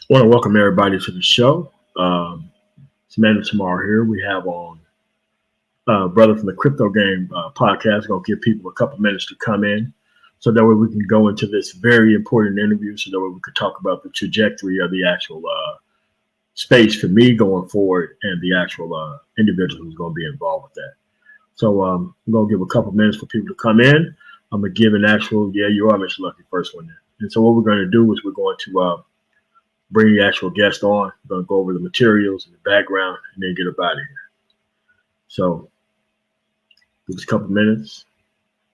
I want to welcome everybody to the show. It's Man of Tomorrow here. We have on brother from the CryptoGang podcast. Going to give people a couple minutes to come in so that way we can go into this very important interview so that way we could talk about the trajectory of the actual space for me going forward and the actual individual who's going to be involved with that. So I'm going to give a couple minutes for people to come in. I'm going to give an actual, you are Mr. Lucky, first one. And so what we're going to do is we're going to bring the actual guest on. We're going to go over the materials and the background and then get up out of here. So give us a couple minutes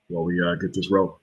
while we get this rolling.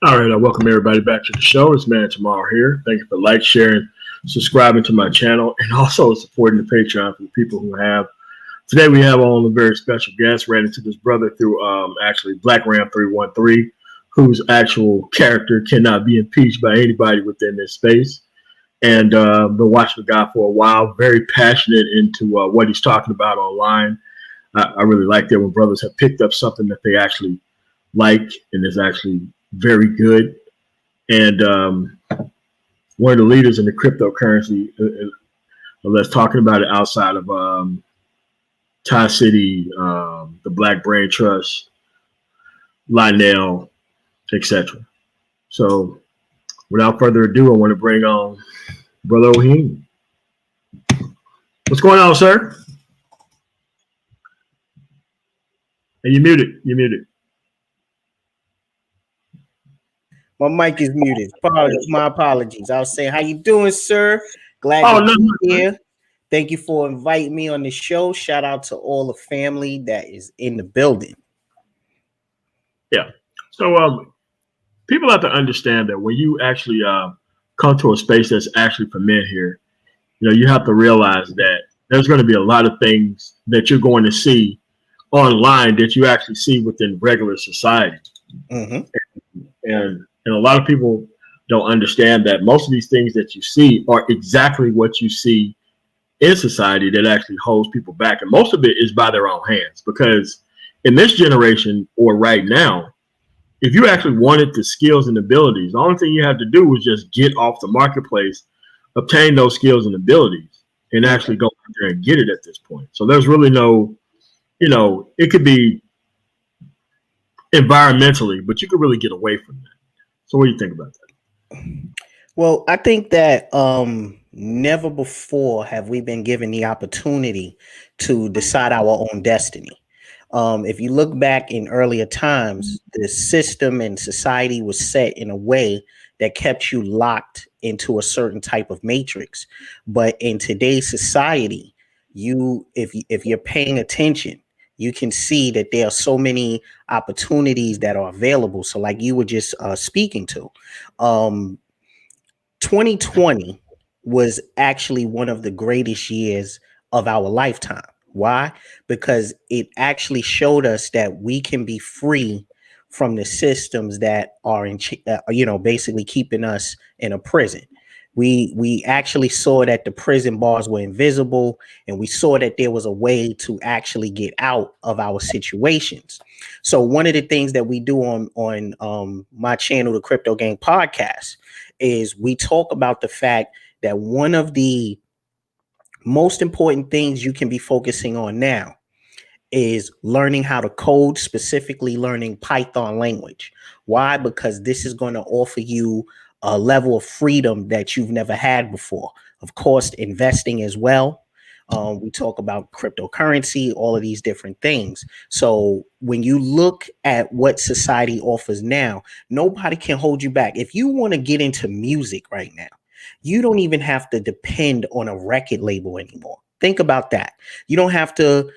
All right, I welcome everybody back to the show. It's Man Tomorrow here. Thank you for sharing, subscribing to my channel, and also supporting the Patreon for the people who have. Today we have on a very special guest. Ran into this brother through actually Black Ram 313, whose actual character cannot be impeached by anybody within this space. And been watching the guy for a while. Very passionate into what he's talking about online. I really like that when brothers have picked up something that they actually like and is actually very good. And one of the leaders in the cryptocurrency, let's talking about it outside of Tie City, the Black Brain Trust, Lionel, etc. So without further ado, I want to bring on Brother Ohim. What's going on, sir? And you're muted. You're muted. My mic is muted. My apologies. I was saying, how you doing, sir? Glad to be here. Thank you for inviting me on the show. Shout out to all the family that is in the building. Yeah. So people have to understand that when you actually come to a space that's actually for men here, you have to realize that there's going to be a lot of things that you're going to see online that you actually see within regular society. Mm-hmm. And a lot of people don't understand that most of these things that you see are exactly what you see in society that actually holds people back. And most of it is by their own hands, because in this generation or right now, if you actually wanted the skills and abilities, the only thing you have to do is just get off the marketplace, obtain those skills and abilities, and actually go out there and get it at this point. So there's really no, it could be environmentally, but you could really get away from that. So what do you think about that? Well, I think that never before have we been given the opportunity to decide our own destiny. If you look back in earlier times, the system and society was set in a way that kept you locked into a certain type of matrix. But in today's society, if you're paying attention, you can see that there are so many opportunities that are available. So, like you were just speaking to, 2020 was actually one of the greatest years of our lifetime. Why? Because it actually showed us that we can be free from the systems that are basically keeping us in a prison. We actually saw that the prison bars were invisible, and we saw that there was a way to actually get out of our situations. So one of the things that we do on my channel, the Crypto Gang Podcast, is we talk about the fact that one of the most important things you can be focusing on now is learning how to code, specifically learning Python language. Why? Because this is going to offer you a level of freedom that you've never had before. Of course, investing as well. We talk about cryptocurrency, all of these different things. So when you look at what society offers now, nobody can hold you back. If you want to get into music right now, you don't even have to depend on a record label anymore. Think about that. You don't have to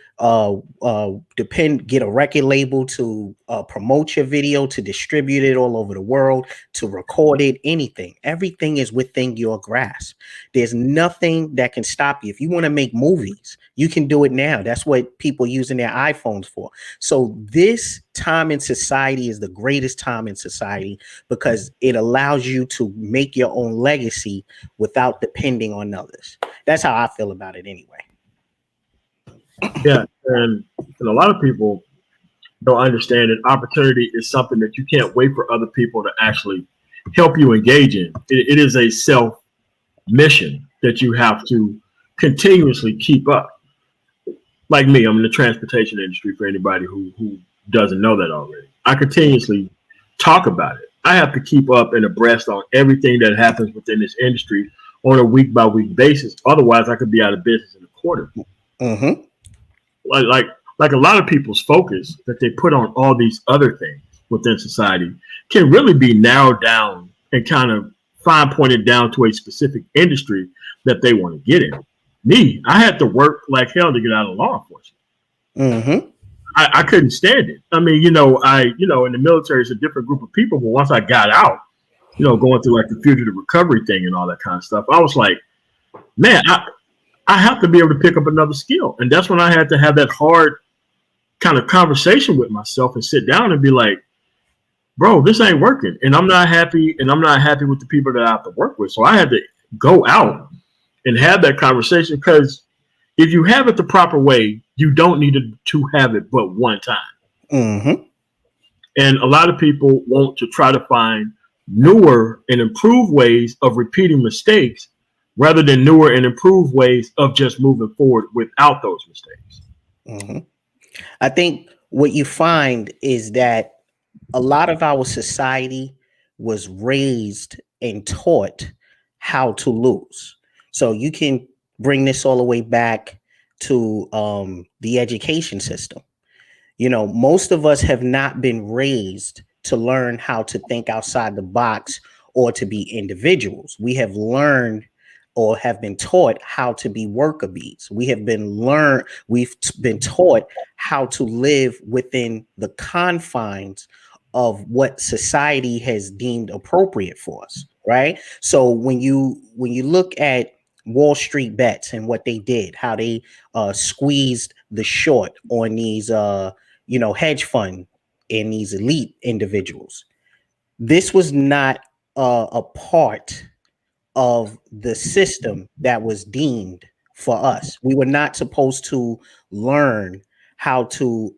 get a record label to promote your video, to distribute it all over the world, to record it, anything. Everything is within your grasp. There's nothing that can stop you. If you want to make movies, you can do it now. That's what people using their iPhones for. So this time in society is the greatest time in society because it allows you to make your own legacy without depending on others. That's how I feel about it anyway. Yeah, and a lot of people don't understand that opportunity is something that you can't wait for other people to actually help you engage in. It is a self mission that you have to continuously keep up. Like me, I'm in the transportation industry for anybody who doesn't know that already. I continuously talk about it. I have to keep up and abreast on everything that happens within this industry on a week by week basis. Otherwise, I could be out of business in a quarter. Mm-hmm. Like a lot of people's focus that they put on all these other things within society can really be narrowed down and kind of fine pointed down to a specific industry that they want to get in. Me, I had to work like hell to get out of law enforcement. Mm-hmm. I couldn't stand it. I mean, in the military, it's a different group of people. But once I got out, going through like the fugitive recovery thing and all that kind of stuff, I was like, man, I have to be able to pick up another skill. And that's when I had to have that hard kind of conversation with myself and sit down and be like, bro, this ain't working. And I'm not happy. And I'm not happy with the people that I have to work with. So I had to go out and have that conversation, because if you have it the proper way, you don't need to have it but one time. Mm-hmm. And a lot of people want to try to find newer and improved ways of repeating mistakes rather than newer and improved ways of just moving forward without those mistakes. Mm-hmm. I think what you find is that a lot of our society was raised and taught how to lose. So you can bring this all the way back to the education system. Most of us have not been raised to learn how to think outside the box or to be individuals. We have learned or have been taught how to be worker bees. We've been taught how to live within the confines of what society has deemed appropriate for us, right? So when you look at Wall Street bets and what they did, how they squeezed the short on these hedge fund and these elite individuals, this was not a part of the system that was deemed for us. We were not supposed to learn how to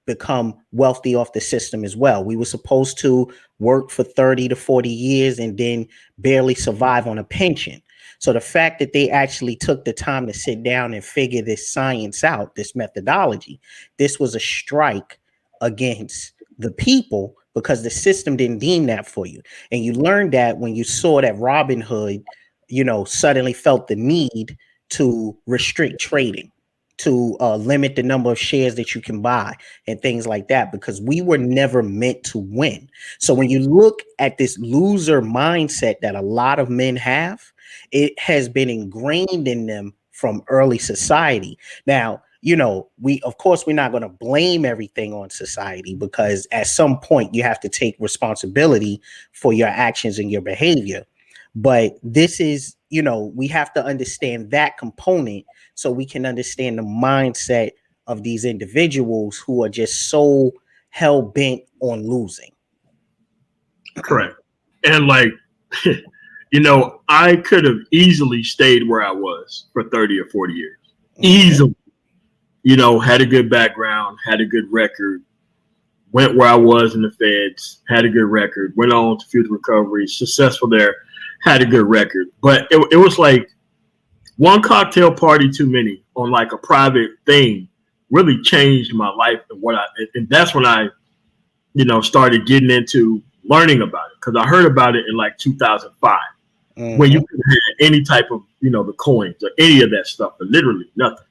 become wealthy off the system as well. We were supposed to work for 30 to 40 years and then barely survive on a pension. So the fact that they actually took the time to sit down and figure this science out, this methodology, this was a strike against the people because the system didn't deem that for you. And you learned that when you saw that Robin Hood, suddenly felt the need to restrict trading, to limit the number of shares that you can buy and things like that, because we were never meant to win. So when you look at this loser mindset that a lot of men have, it has been ingrained in them from early society. Now, we're not going to blame everything on society, because at some point you have to take responsibility for your actions and your behavior. But this is, we have to understand that component so we can understand the mindset of these individuals who are just so hell bent on losing. Correct. And I could have easily stayed where I was for 30 or 40 years. Easily. Had a good background, had a good record, went where I was in the feds, had a good record, went on to Future Recovery, successful there, had a good record. But it was like one cocktail party too many on like a private thing really changed my life. And that's when I, started getting into learning about it, because I heard about it in like 2005 when you could have any type of, the coins or any of that stuff, but literally nothing.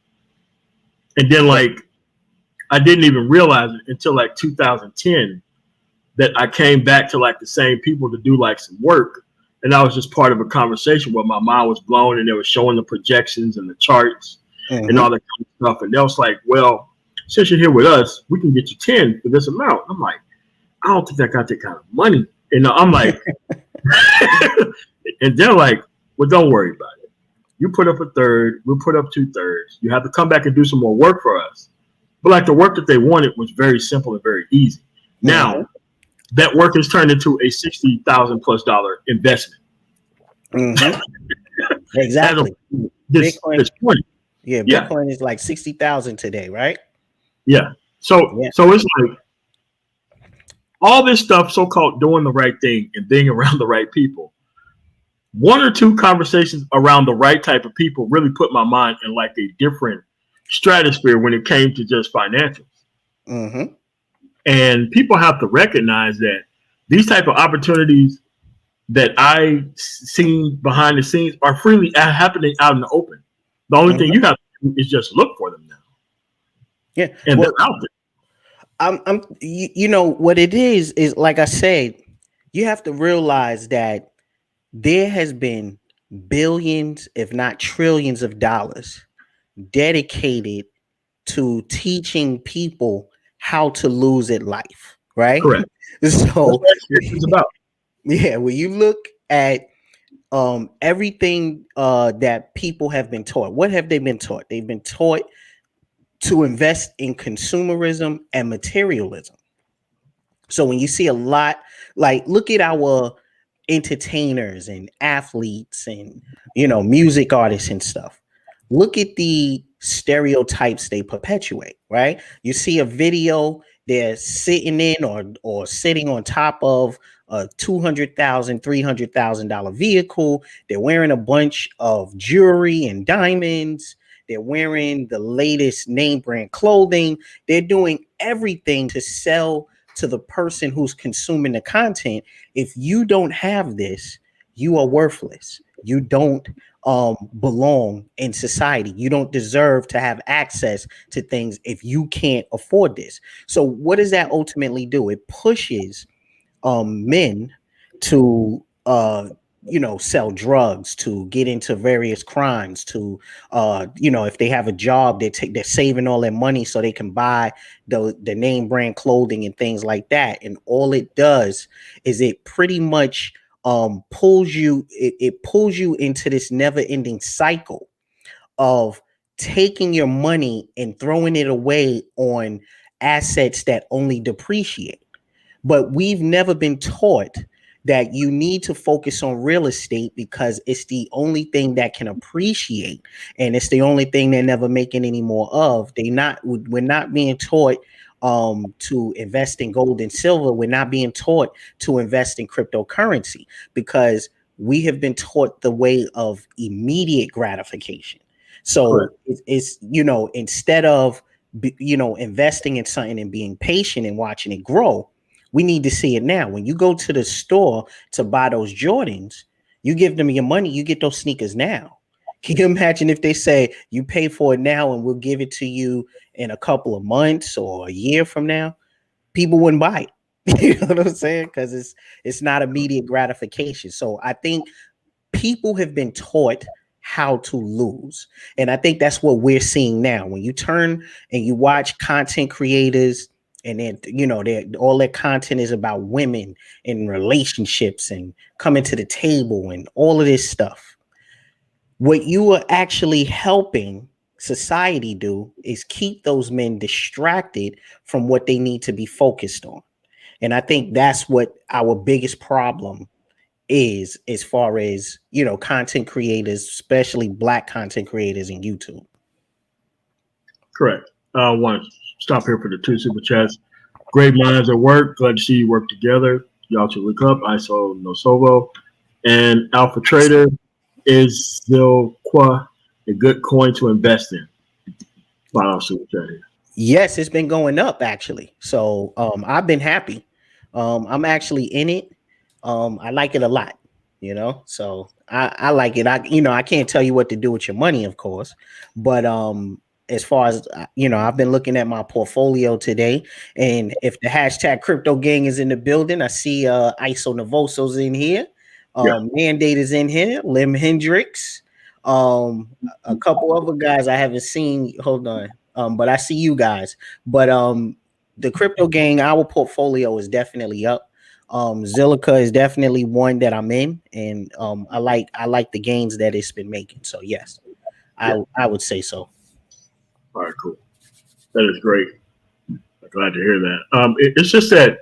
And then I didn't even realize it until like 2010 that I came back to like the same people to do like some work. And I was just part of a conversation where my mind was blown and they were showing the projections and the charts and all that kind of stuff. And they was like, well, since you're here with us, we can get you 10 for this amount. I'm like, I don't think I got that kind of money. And I'm like, and they're like, well, don't worry about it. You put up a third, we'll put up 2/3. You have to come back and do some more work for us. But like the work that they wanted was very simple and very easy. Now, that work has turned into a $60,000+ investment. Exactly. Bitcoin, Bitcoin is like 60,000 today, right? Yeah. So it's like all this stuff, so-called doing the right thing and being around the right people. One or two conversations around the right type of people really put my mind in like a different stratosphere when it came to just financials. And people have to recognize that these type of opportunities that I seen behind the scenes are freely happening out in the open. The only thing you have to do is just look for them now. Yeah. And they're out there. What it is like I said, you have to realize that there has been billions, if not trillions of dollars dedicated to teaching people how to lose at life, right? Correct. So it's about. Yeah, when you look at everything that people have been taught, what have they been taught? They've been taught to invest in consumerism and materialism. So when you see a lot, like look at our entertainers and athletes and music artists and stuff. Look at the stereotypes they perpetuate, right? You see a video, they're sitting in or sitting on top of a $200,000, $300,000 vehicle. They're wearing a bunch of jewelry and diamonds. They're wearing the latest name brand clothing. They're doing everything to sell to the person who's consuming the content. If you don't have this, you are worthless. You don't belong in society. You don't deserve to have access to things if you can't afford this. So what does that ultimately do? It pushes men to sell drugs, to get into various crimes, to if they have a job, they're saving all their money so they can buy the name brand clothing and things like that. And all it does is it pretty much pulls you into this never-ending cycle of taking your money and throwing it away on assets that only depreciate. But we've never been taught that you need to focus on real estate because it's the only thing that can appreciate, and it's the only thing they're never making any more of. We're not being taught to invest in gold and silver. We're not being taught to invest in cryptocurrency because we have been taught the way of immediate gratification. So it's instead of investing in something and being patient and watching it grow, we need to see it now. When you go to the store to buy those Jordans, you give them your money, you get those sneakers now. Can you imagine if they say you pay for it now and we'll give it to you in a couple of months or a year from now? People wouldn't buy it. You know what I'm saying? Because it's not immediate gratification. So I think people have been taught how to lose. And I think that's what we're seeing now. When you turn and you watch content creators, and then all their content is about women and relationships and coming to the table and all of this stuff. What you are actually helping society do is keep those men distracted from what they need to be focused on. And I think that's what our biggest problem is, as far as content creators, especially Black content creators in YouTube. Correct. I want to stop here for the 2 super chats. Great minds at work. Glad to see you work together. Y'all should look up. ISO Nosovo. And Alpha Trader, is Zilqua a good coin to invest in? Wow, super chat here. Yes, it's been going up actually. So I've been happy. I'm actually in it. I like it a lot, so I like it. I can't tell you what to do with your money, of course, but as far as I've been looking at my portfolio today, and if the hashtag CryptoGang is in the building, I see ISO Novoso's in here, Mandate is in here, Lim Hendricks, a couple other guys I haven't seen. Hold on, but I see you guys. But the CryptoGang, our portfolio is definitely up. Zilliqa is definitely one that I'm in, and I like the gains that it's been making. So yes, I would say so. All right, cool. That is great. I'm glad to hear that. It's just that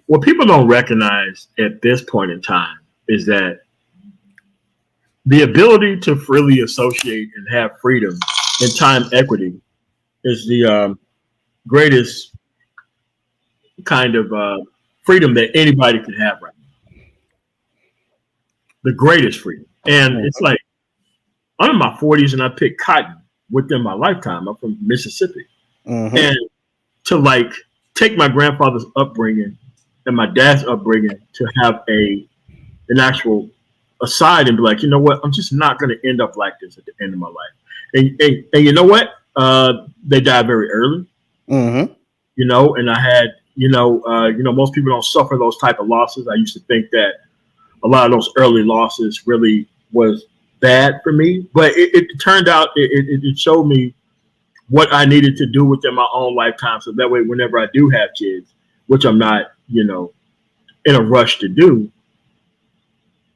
what people don't recognize at this point in time is that the ability to freely associate and have freedom and time equity is the greatest kind of freedom that anybody can have right now. The greatest freedom. And it's like, I'm in my 40s and I picked cotton within my lifetime. I'm from Mississippi. Mm-hmm. And to take my grandfather's upbringing and my dad's upbringing to have an actual aside and be like, you know what, I'm just not going to end up like this at the end of my life. And you know what? They died very early. Mm-hmm. And I had, most people don't suffer those type of losses. I used to think that a lot of those early losses really was bad for me, but it turned out it showed me what I needed to do within my own lifetime. So that way, whenever I do have kids, which I'm not, in a rush to do,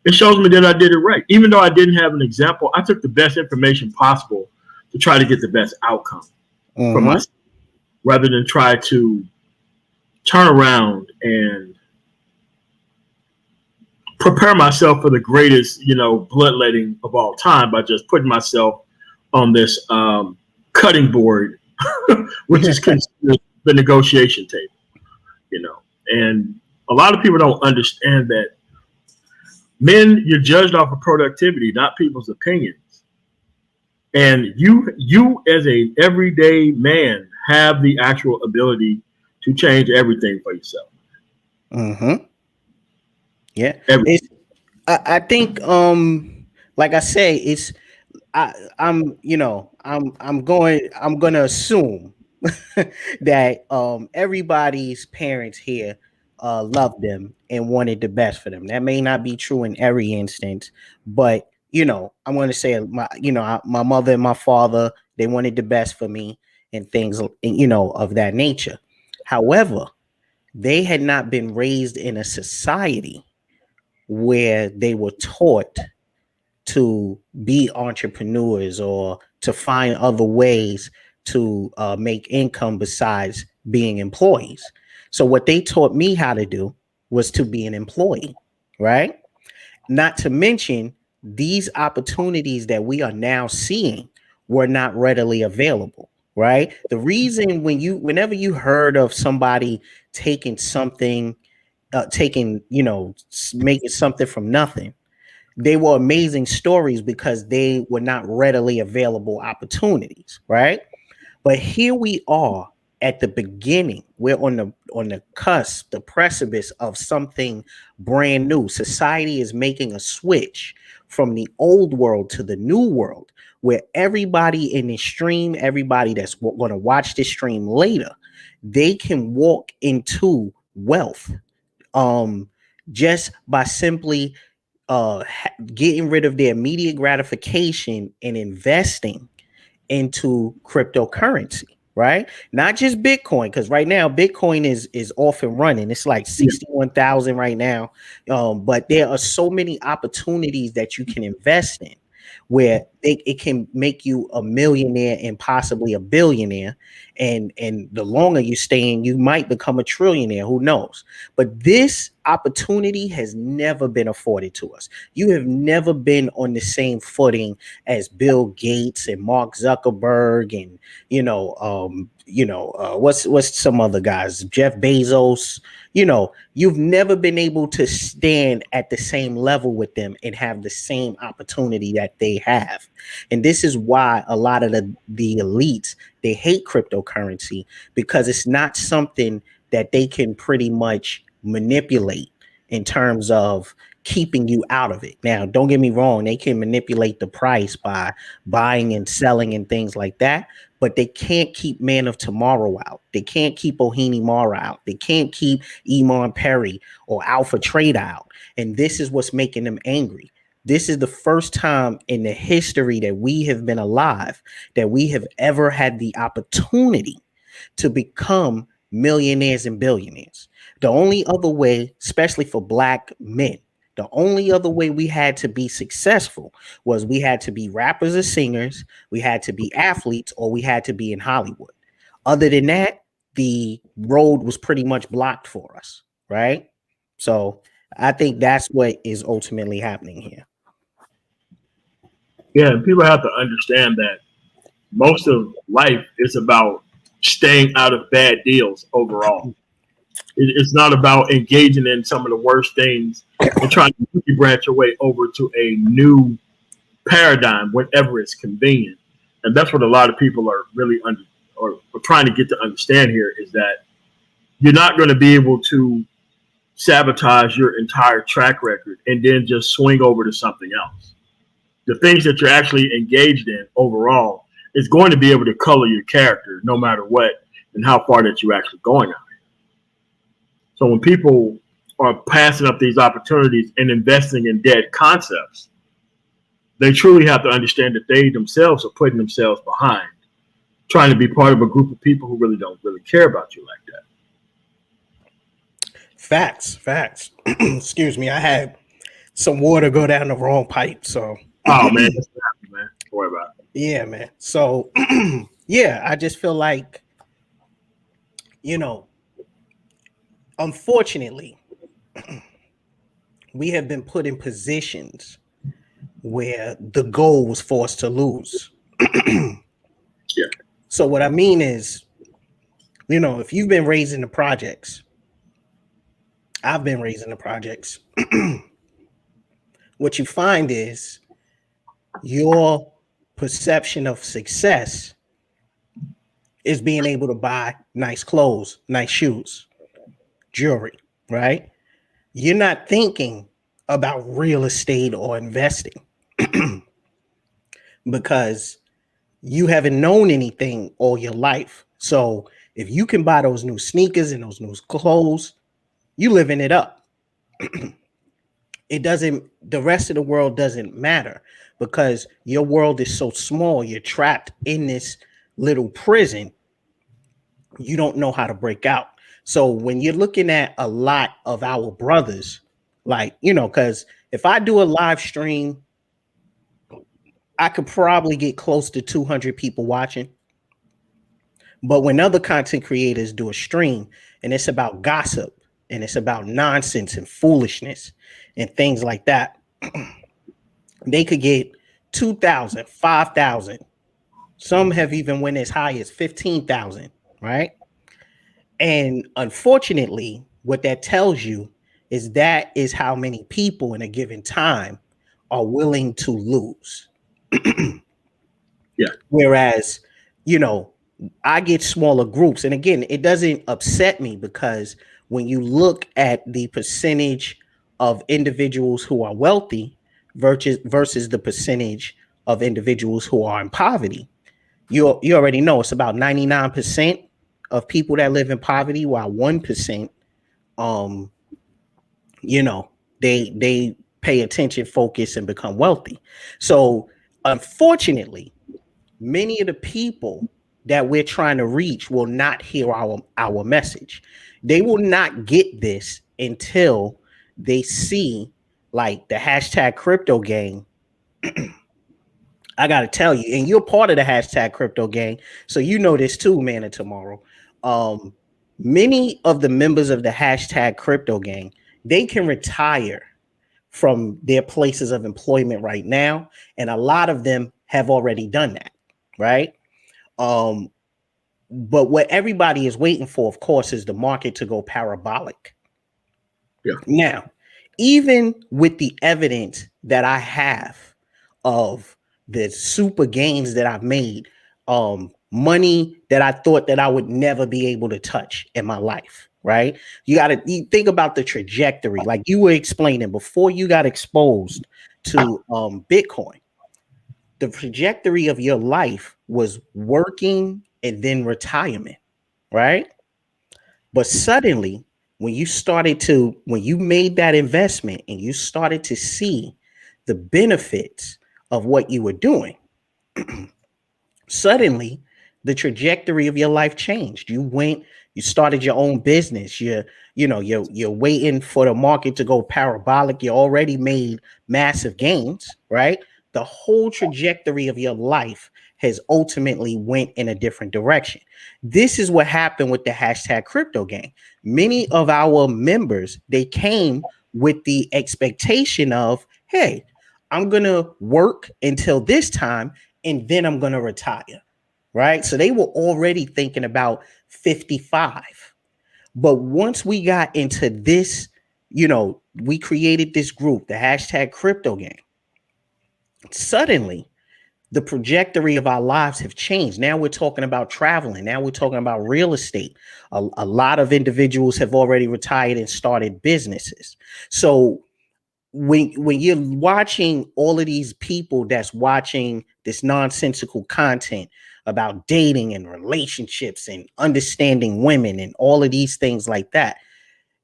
it shows me that I did it right. Even though I didn't have an example, I took the best information possible to try to get the best outcome for myself, rather than try to turn around and prepare myself for the greatest, bloodletting of all time by just putting myself on this cutting board, which is considered the negotiation table, And a lot of people don't understand that men, you're judged off of productivity, not people's opinions. And you as a everyday man have the actual ability to change everything for yourself. Mm-hmm. Yeah. I think like I say, I'm gonna assume that everybody's parents here loved them and wanted the best for them. That may not be true in every instance, but I'm going to say my mother and my father, they wanted the best for me and things, of that nature. However, they had not been raised in a society where they were taught to be entrepreneurs or to find other ways to make income besides being employees. So what they taught me how to do was to be an employee, right? Not to mention these opportunities that we are now seeing were not readily available, right? The reason whenever you heard of somebody taking something, making something from nothing, they were amazing stories because they were not readily available opportunities, right? But here we are at the beginning. We're on the cusp, the precipice of something brand new. Society is making a switch from the old world to the new world, where everybody in the stream, everybody that's going to watch this stream later, they can walk into wealth just by simply getting rid of their immediate gratification and investing into cryptocurrency, right? Not just Bitcoin, because right now Bitcoin is off and running. It's like 61,000 right now. But there are so many opportunities that you can invest in where it can make you a millionaire and possibly a billionaire. And the longer you stay in, you might become a trillionaire. Who knows? But this opportunity has never been afforded to us. You have never been on the same footing as Bill Gates and Mark Zuckerberg and what's some other guys, Jeff Bezos. You've never been able to stand at the same level with them and have the same opportunity that they have. And this is why a lot of the elites, they hate cryptocurrency, because it's not something that they can pretty much manipulate in terms of keeping you out of it. Now, don't get me wrong, they can manipulate the price by buying and selling and things like that, but they can't keep Man of Tomorrow out. They can't keep Ohini Mara out. They can't keep Iman Perry or Alpha Trade out. And this is what's making them angry. This is the first time in the history that we have been alive that we have ever had the opportunity to become millionaires and billionaires. The only other way, especially for Black men, the only other way we had to be successful was we had to be rappers or singers, we had to be athletes, or we had to be in Hollywood. Other than that, the road was pretty much blocked for us, right? So I think that's what is ultimately happening here. Yeah, and people have to understand that most of life is about staying out of bad deals overall. It's not about engaging in some of the worst things and trying to branch your way over to a new paradigm whenever it's convenient. And that's what a lot of people are really or trying to get to understand here, is that you're not going to be able to sabotage your entire track record and then just swing over to something else. The things that you're actually engaged in overall is going to be able to color your character no matter what and how far that you're actually going on. So when people are passing up these opportunities and investing in dead concepts, they truly have to understand that they themselves are putting themselves behind, trying to be part of a group of people who really don't really care about you like that. Facts. Excuse me, I had some water go down the wrong pipe, so. Oh man, that's what happened, man. Don't worry about it. Yeah, man. So yeah, I just feel like, unfortunately, we have been put in positions where the goal was forced to lose. Yeah. So what I mean is, if you've been raising the projects, I've been raising the projects. What you find is your perception of success is being able to buy nice clothes, nice shoes, jewelry, right? You're not thinking about real estate or investing because you haven't known anything all your life. So if you can buy those new sneakers and those new clothes, you living it up. The rest of the world doesn't matter because your world is so small. You're trapped in this little prison. You don't know how to break out. So when you're looking at a lot of our brothers, because if I do a live stream, I could probably get close to 200 people watching. But when other content creators do a stream and it's about gossip, and it's about nonsense and foolishness and things like that, they could get 2,000, 5,000. Some have even went as high as 15,000, right? And unfortunately, what that tells you is that is how many people in a given time are willing to lose. Yeah. Whereas, you know, I get smaller groups. And again, it doesn't upset me because when you look at the percentage of individuals who are wealthy versus the percentage of individuals who are in poverty, you already know it's about 99% of people that live in poverty, while 1%, um, you know, they pay attention, focus, and become wealthy. So unfortunately, many of the people that we're trying to reach will not hear our message. They will not get this until they see like the hashtag crypto gang. I gotta tell you, and you're part of the hashtag crypto gang, so you know this too, man. And tomorrow, um, many of the members of the hashtag crypto gang, they can retire from their places of employment right now, and a lot of them have already done that, right? Um, but what everybody is waiting for, of course, is the market to go parabolic. Yeah. Now, even with the evidence that I have of the super gains that I've made, money that I thought that I would never be able to touch in my life, right? You think about the trajectory, like you were explaining before you got exposed to Bitcoin. The trajectory of your life was working and then retirement, right? But suddenly, when you made that investment and you started to see the benefits of what you were doing, suddenly the trajectory of your life changed. You started your own business. You're waiting for the market to go parabolic. You already made massive gains, right? The whole trajectory of your life has ultimately went in a different direction. This is what happened with the hashtag crypto gang. Many of our members, they came with the expectation of, hey, I'm going to work until this time and then I'm going to retire, right? So they were already thinking about 55. But once we got into this, we created this group, the hashtag crypto gang. Suddenly, the trajectory of our lives have changed. Now we're talking about traveling. Now we're talking about real estate. A lot of individuals have already retired and started businesses. So when you're watching all of these people that's watching this nonsensical content about dating and relationships and understanding women and all of these things like that,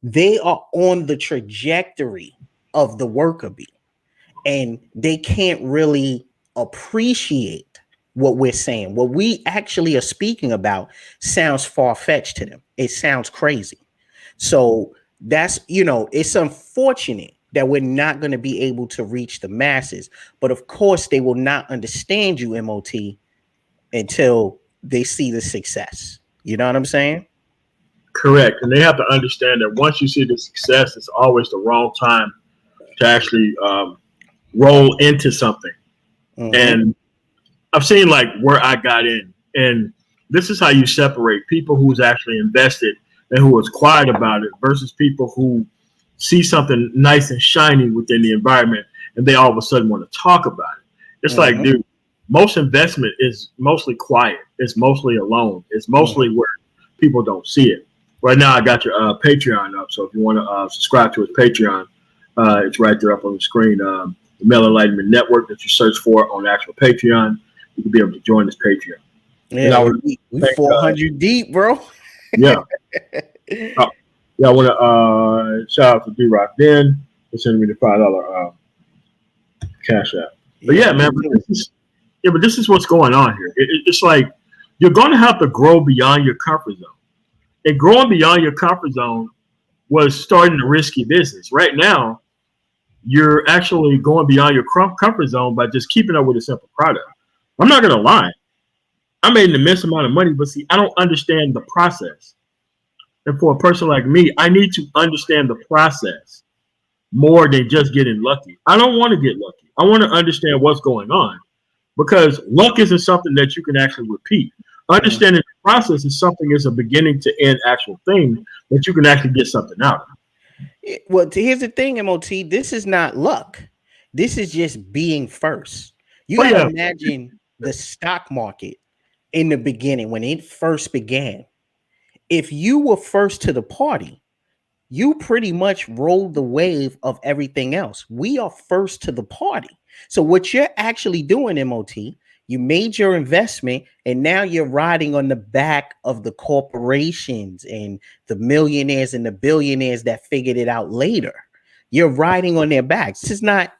they are on the trajectory of the worker bee, and they can't really appreciate what we're saying. What we actually are speaking about sounds far-fetched to them. It sounds crazy. So it's unfortunate that we're not going to be able to reach the masses. But of course, they will not understand you, MOT, until they see the success. You know what I'm saying? Correct. And they have to understand that once you see the success, it's always the wrong time to actually roll into something. Mm-hmm. And I've seen like where I got in. And this is how you separate people who's actually invested and who is quiet about it versus people who see something nice and shiny within the environment and they all of a sudden want to talk about it. It's like, dude, most investment is mostly quiet. It's mostly alone. It's mostly where people don't see it. Right now, I got your Patreon up. So if you want to subscribe to his Patreon, it's right there up on the screen. The Male Enlightenment Network that you search for on the actual Patreon, you can be able to join this Patreon. Yeah, we 400 deep, bro. Yeah. Yeah, I want to shout out to D-Rock Den for sending me the $5 cash app. But yeah, man, but this is what's going on here. It's like you're going to have to grow beyond your comfort zone. And growing beyond your comfort zone was starting a risky business. Right now, you're actually going beyond your comfort zone by just keeping up with a simple product. I'm not going to lie. I made an immense amount of money, but see, I don't understand the process. And for a person like me, I need to understand the process more than just getting lucky. I don't want to get lucky. I want to understand what's going on, because luck isn't something that you can actually repeat. Understanding the process is something, is a beginning to end actual thing that you can actually get something out of. Well, here's the thing, MOT. This is not luck. This is just being first. You Oh, got to yeah. imagine the stock market in the beginning when it first began. If you were first to the party, you pretty much rolled the wave of everything else. We are first to the party. So what you're actually doing, MOT, you made your investment and now you're riding on the back of the corporations and the millionaires and the billionaires that figured it out later. You're riding on their backs. This is not,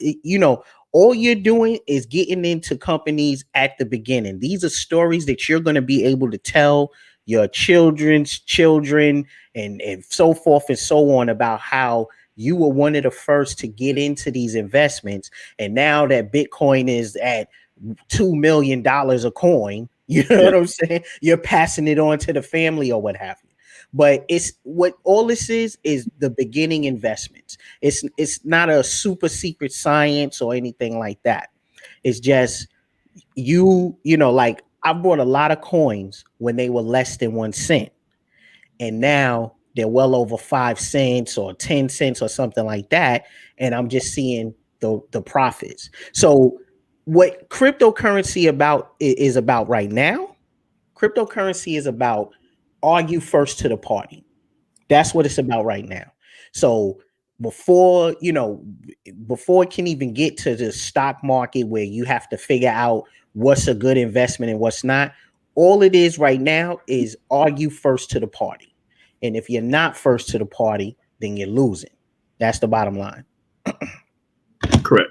all you're doing is getting into companies at the beginning. These are stories that you're going to be able to tell your children's children and so forth and so on about how you were one of the first to get into these investments. And now that Bitcoin is at $2 million a coin, you know what I'm saying? You're passing it on to the family or what have you. But it's what all this is the beginning investments. It's not a super secret science or anything like that. It's just like I bought a lot of coins when they were less than 1 cent. And now they're well over 5 cents or 10 cents or something like that. And I'm just seeing the profits. So what cryptocurrency is about right now, cryptocurrency is about, are you first to the party? That's what it's about right now. So before it can even get to the stock market where you have to figure out what's a good investment and what's not, all it is right now is, are you first to the party? And if you're not first to the party, then you're losing. That's the bottom line. Correct.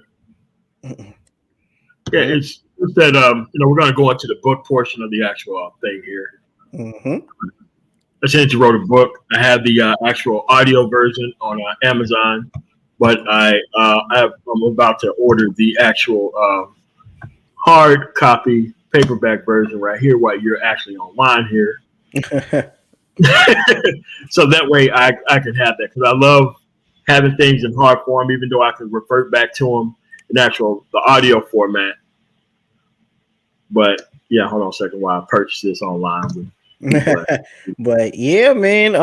Yeah, it's that we're going to go into the book portion of the actual thing here. I said you wrote a book. I have the actual audio version on Amazon, but I'm about to order the actual hard copy paperback version right here while you're actually online here. So that way I can have that, because I love having things in hard form, even though I can revert back to them in the audio format. But yeah, hold on a second while I purchase this online. But yeah, man,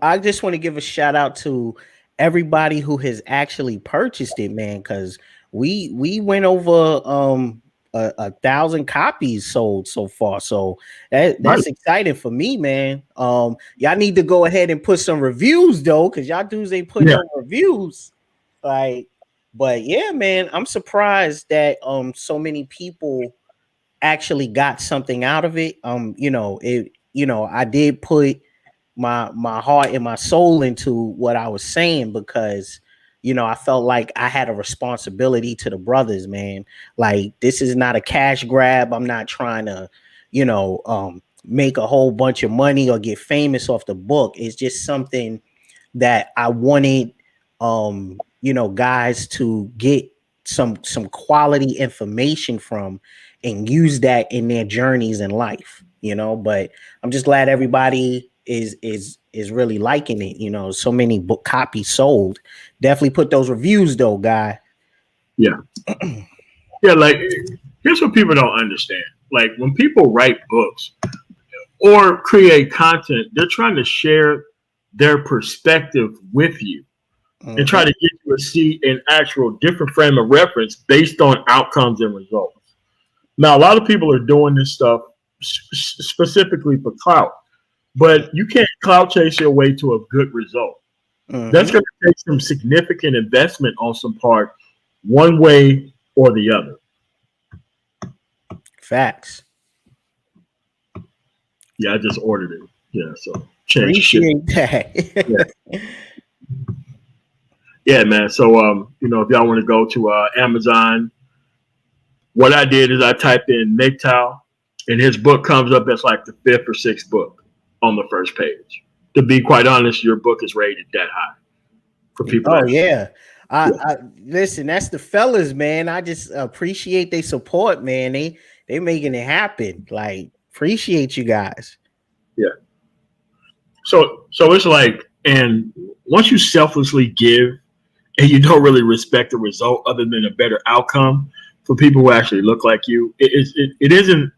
I just want to give a shout out to everybody who has actually purchased it, man, because we went over 1,000 copies sold so far. So that's exciting for me, man. Y'all need to go ahead and put some reviews though, because y'all dudes ain't putting no reviews. But yeah, man, I'm surprised that so many people actually got something out of it. I did put my heart and my soul into what I was saying, because I felt like I had a responsibility to the brothers, man. Like, this is not a cash grab. I'm not trying to make a whole bunch of money or get famous off the book. It's just something that I wanted guys to get some quality information from and use that in their journeys in life, but I'm just glad everybody is really liking it. So many book copies sold. Definitely put those reviews though, guy. Yeah. Like, here's what people don't understand. Like, when people write books or create content, they're trying to share their perspective with you and try to get you to see an actual different frame of reference based on outcomes and results. Now, a lot of people are doing this stuff specifically for clout, but you can't clout chase your way to a good result. That's going to take some significant investment on some part, one way or the other. Facts. Yeah, I just ordered it. Yeah, so appreciate that. Yeah, man. So if y'all want to go to Amazon, what I did is I typed in MGTOW, and his book comes up as like the 5th or 6th book on the first page. To be quite honest, your book is rated that high for people. Oh yeah. I listen, that's the fellas, man. I just appreciate their support, man. They making it happen. Like, appreciate you guys. Yeah. So it's like, and once you selflessly give and you don't really respect the result other than a better outcome for people who actually look like you, it isn't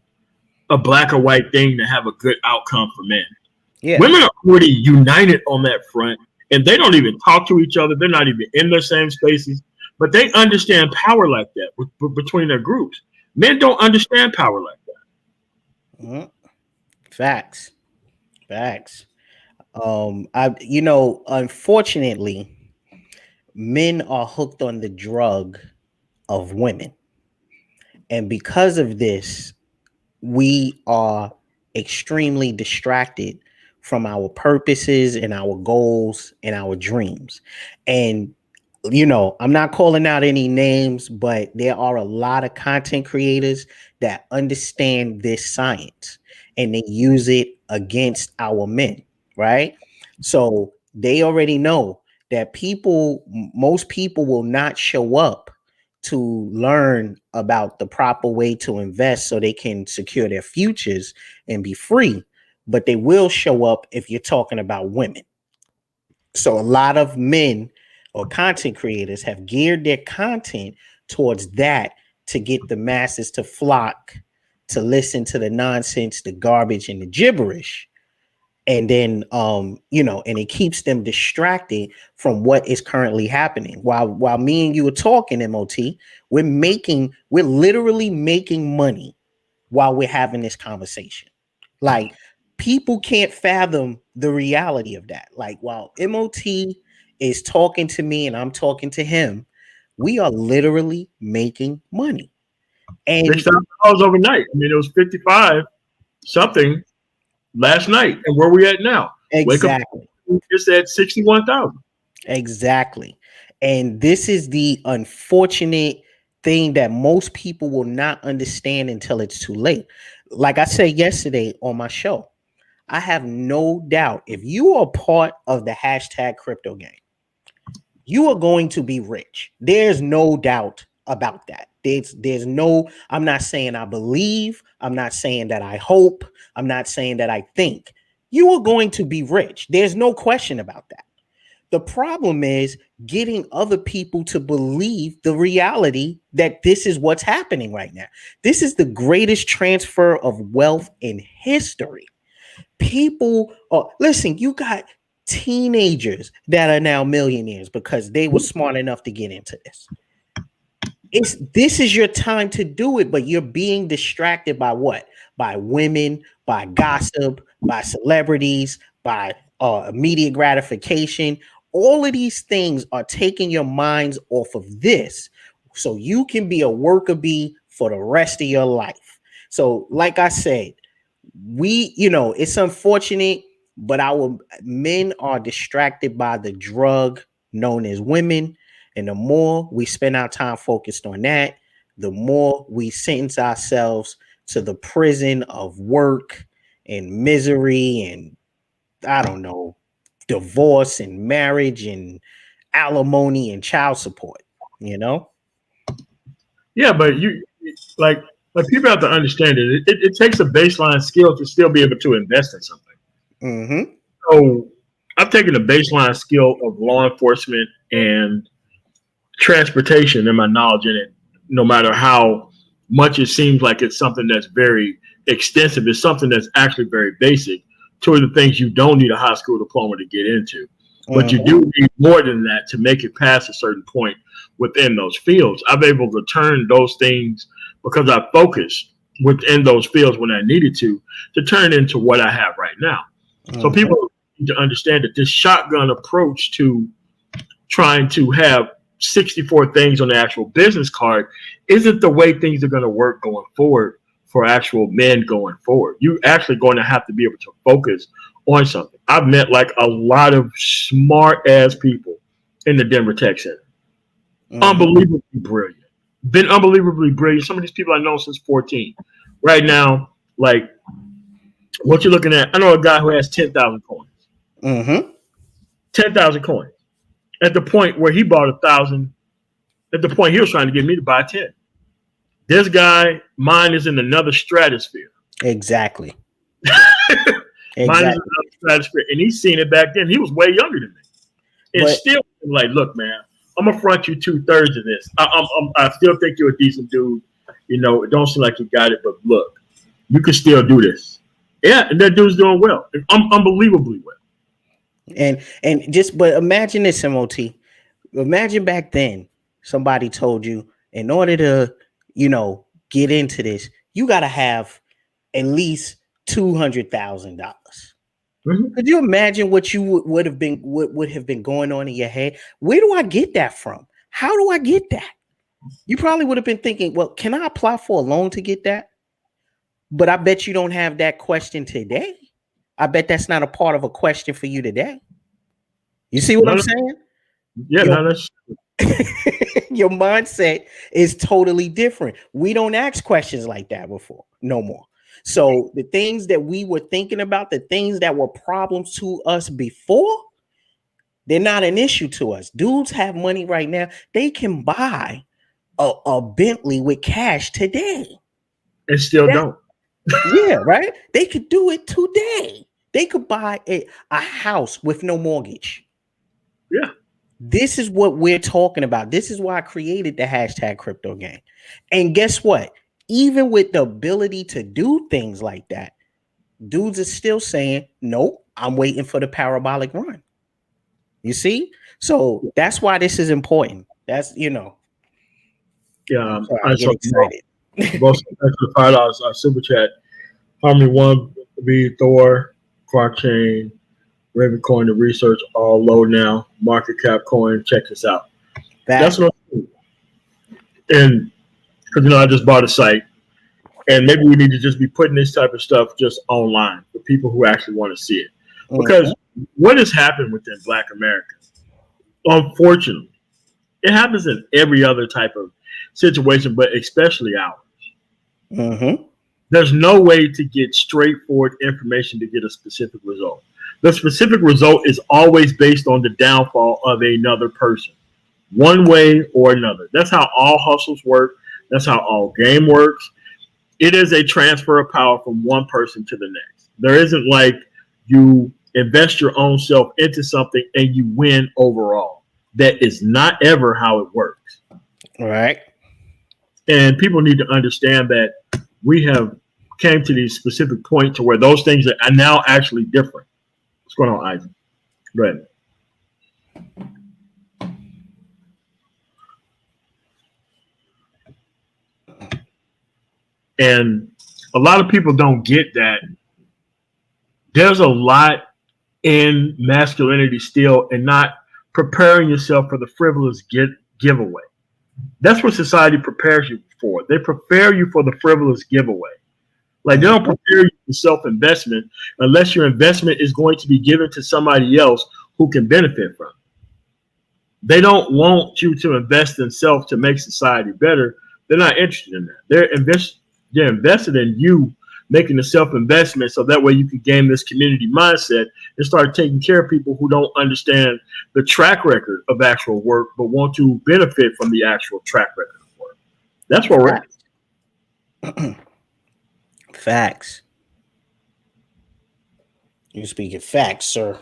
a black or white thing to have a good outcome for men. Yeah. Women are already united on that front, and they don't even talk to each other. They're not even in the same spaces, but they understand power like that between their groups. Men don't understand power like that. Mm-hmm. Facts. Unfortunately, men are hooked on the drug of women. And because of this, we are extremely distracted from our purposes and our goals and our dreams. And I'm not calling out any names, but there are a lot of content creators that understand this science and they use it against our men, right? So they already know that most people will not show up to learn about the proper way to invest so they can secure their futures and be free, but they will show up if you're talking about women. So a lot of men or content creators have geared their content towards that to get the masses to flock to listen to the nonsense, the garbage, and the gibberish. And then and it keeps them distracted from what is currently happening. While me and you are talking, MOT, we're literally making money while we're having this conversation. Like, people can't fathom the reality of that. Like, while MOT is talking to me and I'm talking to him, we are literally making money. And $6,000 overnight. I mean, it was 55 something last night, and where we at now? exactly. Wake up, it's at 61,000. Exactly. And this is the unfortunate thing that most people will not understand until it's too late. Like I said yesterday on my show, I have no doubt if you are part of the hashtag CryptoGang, you are going to be rich. There's no doubt about that. I'm not saying I believe, I'm not saying that I hope, I'm not saying that I think. You are going to be rich. There's no question about that. The problem is getting other people to believe the reality that this is what's happening right now. This is the greatest transfer of wealth in history. Listen, you got teenagers that are now millionaires because they were smart enough to get into this. This is your time to do it, but you're being distracted by what? By women, by gossip, by celebrities, by immediate gratification. All of these things are taking your minds off of this so you can be a worker bee for the rest of your life. So, like I said, it's unfortunate, but our men are distracted by the drug known as women. And the more we spend our time focused on that, the more we sentence ourselves to the prison of work and misery and, I don't know, divorce and marriage and alimony and child support, Yeah, but you like people have to understand it takes a baseline skill to still be able to invest in something. Mm-hmm. So I've taken a baseline skill of law enforcement and transportation and my knowledge in it, no matter how much it seems like it's something that's very extensive, it's something that's actually very basic. Two of the things you don't need a high school diploma to get into, but you do need more than that to make it past a certain point within those fields. I've been able to turn those things because I focused within those fields when I needed to turn into what I have right now. So people need to understand that this shotgun approach to trying to have 64 things on the actual business card isn't the way things are going to work going forward for actual men going forward. You actually going to have to be able to focus on something. I've met like a lot of smart ass people in the Denver Tech Center. Unbelievably brilliant. Been unbelievably brilliant. Some of these people I've known since 14. Right now, like what you're looking at, I know a guy who has 10,000 coins. 10,000 coins. At the point where he bought 1,000, at the point he was trying to get me to buy 10. This guy, mine is in another stratosphere. Exactly. Mine is in another stratosphere, and he's seen it back then. He was way younger than me, and still like, look, man, I'm gonna front you 2/3 of this. I still think you're a decent dude. You know, it don't seem like you got it, but look, you can still do this. Yeah, and that dude's doing well, unbelievably well. And but imagine this, MOT. Imagine back then, somebody told you in order to, get into this, you got to have at least $200,000. Mm-hmm. Could you imagine what you would have been going on in your head? Where do I get that from? How do I get that? You probably would have been thinking, well, can I apply for a loan to get that? But I bet you don't have that question today. I bet that's not a part of a question for you today. You see what I'm saying? Yeah, that's your mindset is totally different. We don't ask questions like that before, no more. So the things that we were thinking about, the things that were problems to us before, they're not an issue to us. Dudes have money right now. They can buy a Bentley with cash today. And still don't. Yeah, right? They could do it today. They could buy a house with no mortgage. Yeah. This is what we're talking about. This is why I created the hashtag CryptoGang. And guess what? Even with the ability to do things like that, dudes are still saying, nope, I'm waiting for the parabolic run. You see? So that's why this is important. That's, Yeah. I get excited. Most of $5 super chat. Harmony One, B, Thor, Blockchain, Ravencoin, the research all low now. Market cap coin, check this out. That's what I'm doing. And because I just bought a site, and maybe we need to just be putting this type of stuff just online for people who actually want to see it. Because what has happened within Black America, unfortunately, it happens in every other type of situation, but especially ours. Mm-hmm. There's no way to get straightforward information to get a specific result. The specific result is always based on the downfall of another person, one way or another. That's how all hustles work. That's how all game works. It is a transfer of power from one person to the next. There isn't like you invest your own self into something and you win overall. That is not ever how it works. All right. And people need to understand that we have came to these specific point to where those things are now actually different. What's going on, Isaac? Go ahead. And a lot of people don't get that there's a lot in masculinity still and not preparing yourself for the frivolous giveaway. That's what society prepares you for. They prepare you for the frivolous giveaway. Like, they don't prepare you for self-investment unless your investment is going to be given to somebody else who can benefit from it. They don't want you to invest in self to make society better. They're not interested in that. They're invested in you making a self-investment so that way you can gain this community mindset and start taking care of people who don't understand the track record of actual work but want to benefit from the actual track record of work. That's what we're at. Facts. You're speaking facts, sir.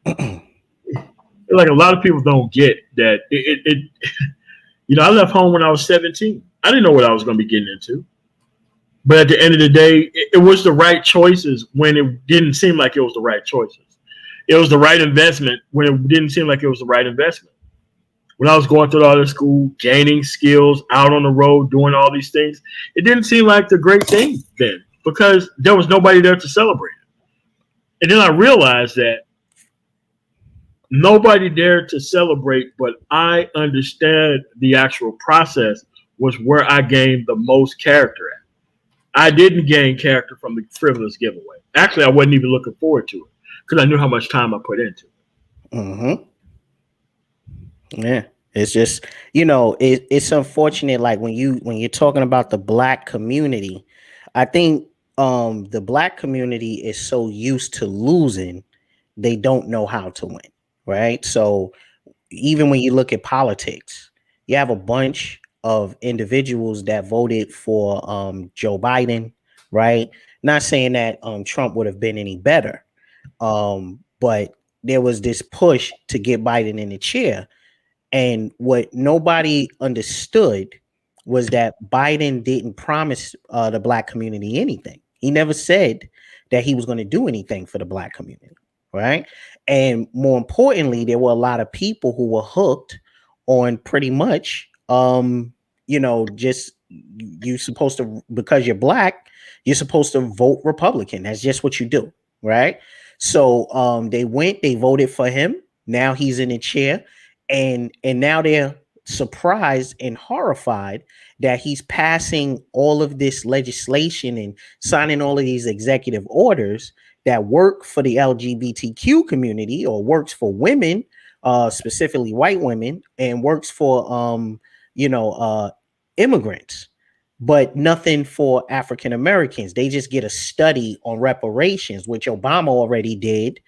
Like, a lot of people don't get that I left home when I was 17. I didn't know what I was going to be getting into. But at the end of the day, it was the right choices when it didn't seem like it was the right choices. It was the right investment when it didn't seem like it was the right investment. When I was going through all this school, gaining skills, out on the road, doing all these things, it didn't seem like the great thing then because there was nobody there to celebrate it. And then I realized that nobody there to celebrate, but I understand the actual process was where I gained the most character at. I didn't gain character from the frivolous giveaway. Actually, I wasn't even looking forward to it because I knew how much time I put into it. Mm-hmm. Yeah, it's just, it's unfortunate. Like when you're talking about the Black community, I think the Black community is so used to losing, they don't know how to win, right? So even when you look at politics, you have a bunch of individuals that voted for Joe Biden, right? Not saying that Trump would have been any better, But there was this push to get Biden in the chair. And what nobody understood was that Biden didn't promise the black community anything. He never said that he was going to do anything for the black community, right? And more importantly, there were a lot of people who were hooked on pretty much, just you supposed to, because you're black, you're supposed to vote Republican. That's just what you do, right? So they voted for him. Now he's in the chair, and now they're surprised and horrified that he's passing all of this legislation and signing all of these executive orders that work for the LGBTQ community, or works for women, specifically white women, and works for immigrants, but nothing for African Americans. They just get a study on reparations, which Obama already did.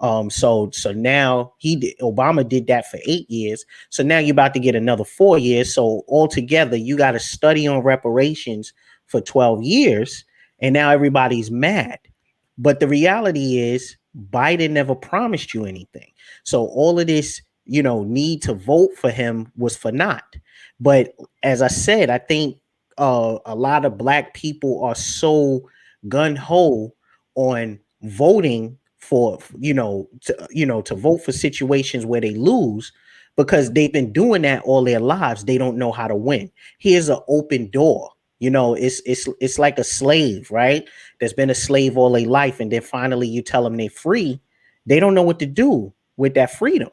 So now Obama did that for 8 years. So now you're about to get another 4 years. So altogether, you got a study on reparations for 12 years, and now everybody's mad. But the reality is Biden never promised you anything. So all of this, need to vote for him was for naught. But as I said, I think a lot of black people are so gun-ho on voting for, to vote for situations where they lose, because they've been doing that all their lives. They don't know how to win. Here's an open door. It's like a slave, right? That's been a slave all their life, and then finally you tell them they're free. They don't know what to do with that freedom.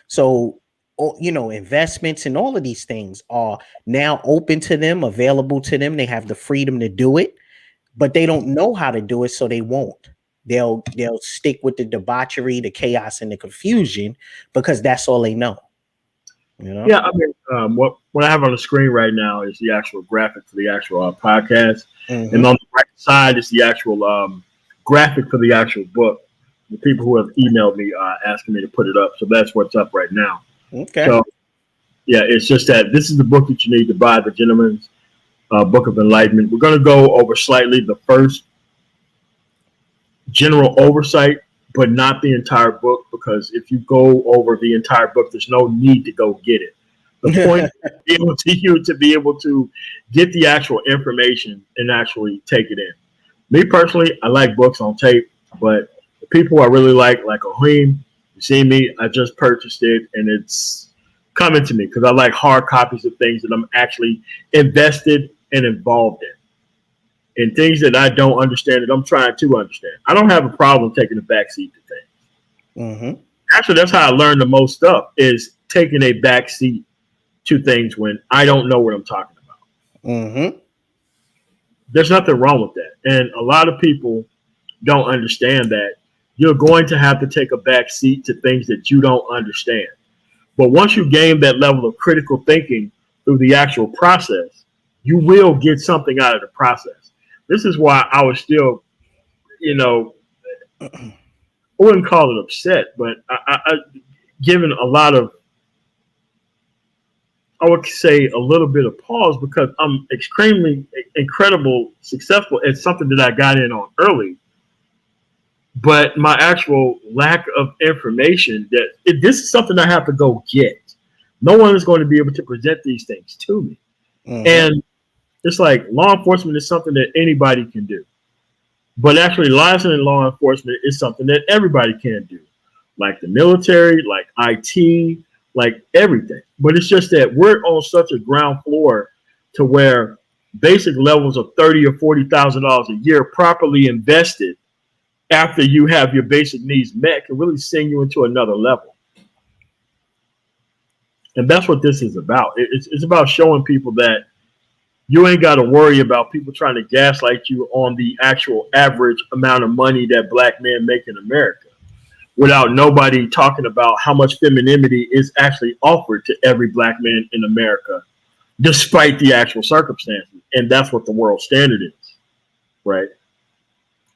So, investments and all of these things are now open to them, available to them. They have the freedom to do it, but they don't know how to do it, so they won't. They'll stick with the debauchery, the chaos, and the confusion, because that's all they know. Yeah, I mean, what I have on the screen right now is the actual graphic for the actual podcast, and on the right side is the actual graphic for the actual book. The people who have emailed me asking me to put it up, so that's what's up right now. Okay. So, yeah, it's just that this is the book that you need to buy, the Gentleman's Book of Enlightenment. We're going to go over slightly the first general oversight, but not the entire book, because if you go over the entire book, there's no need to go get it. The point is to be able to get the actual information and actually take it in. Me personally, I like books on tape, but the people I really like Ohim, you see me, I just purchased it, and it's coming to me because I like hard copies of things that I'm actually invested and involved in. And things that I don't understand that I'm trying to understand. I don't have a problem taking a backseat to things. Actually, that's how I learned the most stuff, is taking a backseat to things when I don't know what I'm talking about. There's nothing wrong with that. And a lot of people don't understand that you're going to have to take a backseat to things that you don't understand. But once you gain that level of critical thinking through the actual process, you will get something out of the process. This is why I was still, I wouldn't call it upset, but I given a lot of, I would say a little bit of pause, because I'm incredible successful at something that I got in on early. But my actual lack of information, this is something I have to go get. No one is going to be able to present these things to me. And it's like law enforcement is something that anybody can do. But actually, licensing in law enforcement is something that everybody can do. Like the military, like IT, like everything. But it's just that we're on such a ground floor to where basic levels of $30,000 or $40,000 a year properly invested after you have your basic needs met can really send you into another level. And that's what this is about. It's about showing people that you ain't got to worry about people trying to gaslight you on the actual average amount of money that black men make in America, without nobody talking about how much femininity is actually offered to every black man in America, despite the actual circumstances. And that's what the world standard is, right?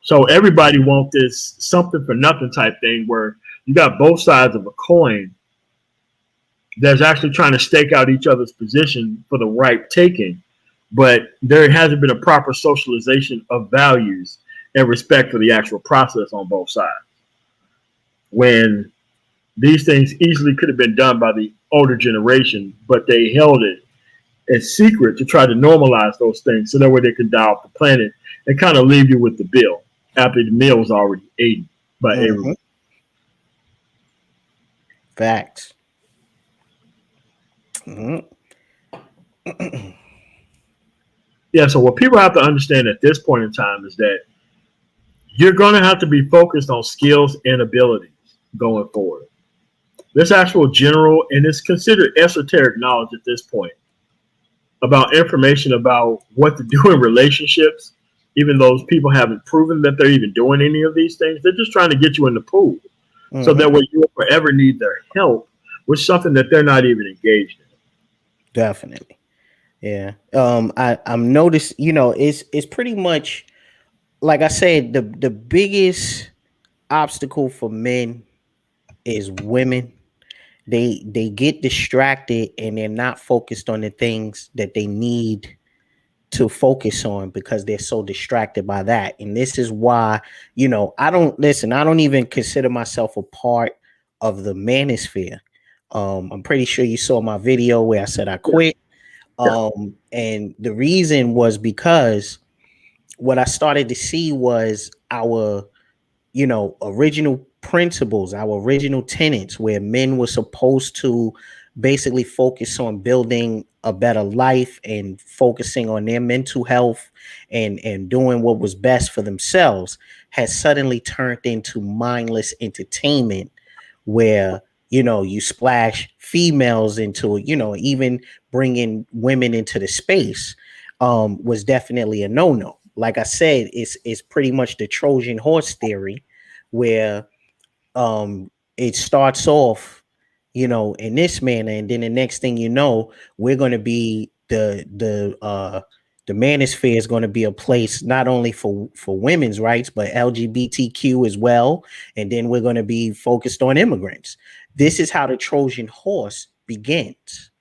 So everybody wants this something for nothing type thing, where you got both sides of a coin that's actually trying to stake out each other's position for the right taking. But there hasn't been a proper socialization of values and respect for the actual process on both sides. when these things easily could have been done by the older generation, but they held it as secret to try to normalize those things so that way they could die off the planet and kind of leave you with the bill after the meal was already eaten by everyone. Facts. Mm-hmm. Yeah, so what people have to understand at this point in time is that you're going to have to be focused on skills and abilities going forward. There's actual general, and it's considered esoteric knowledge at this point about information about what to do in relationships, even though people haven't proven that they're even doing any of these things. They're just trying to get you in the pool so that way you don't ever need their help with something that they're not even engaged in. Definitely. Yeah. I'm noticed, it's pretty much like I said, the biggest obstacle for men is women. They get distracted and they're not focused on the things that they need to focus on because they're so distracted by that. And this is why, I don't even consider myself a part of the manosphere. I'm pretty sure you saw my video where I said I quit. And the reason was because what I started to see was our, original principles, our original tenets, where men were supposed to basically focus on building a better life and focusing on their mental health and doing what was best for themselves, has suddenly turned into mindless entertainment where you splash females into, even bringing women into the space was definitely a no-no. Like I said, it's pretty much the Trojan Horse theory, where it starts off, in this manner, and then the next thing you know, we're going to be the manosphere is going to be a place not only for women's rights but LGBTQ as well, and then we're going to be focused on immigrants. This is how the Trojan Horse begins,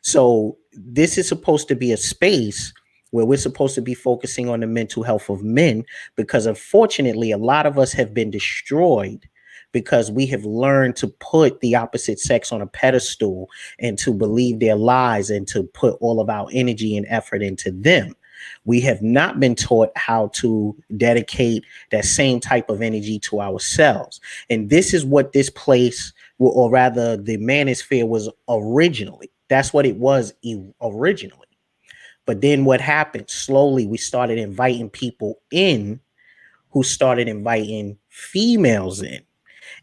so this is supposed to be a space where we're supposed to be focusing on the mental health of men, because unfortunately a lot of us have been destroyed because we have learned to put the opposite sex on a pedestal and to believe their lies and to put all of our energy and effort into them. We have not been taught how to dedicate that same type of energy to ourselves. And this is what this place, or rather the manosphere, was originally. That's what it was originally. But then what happened? Slowly, we started inviting people in who started inviting females in.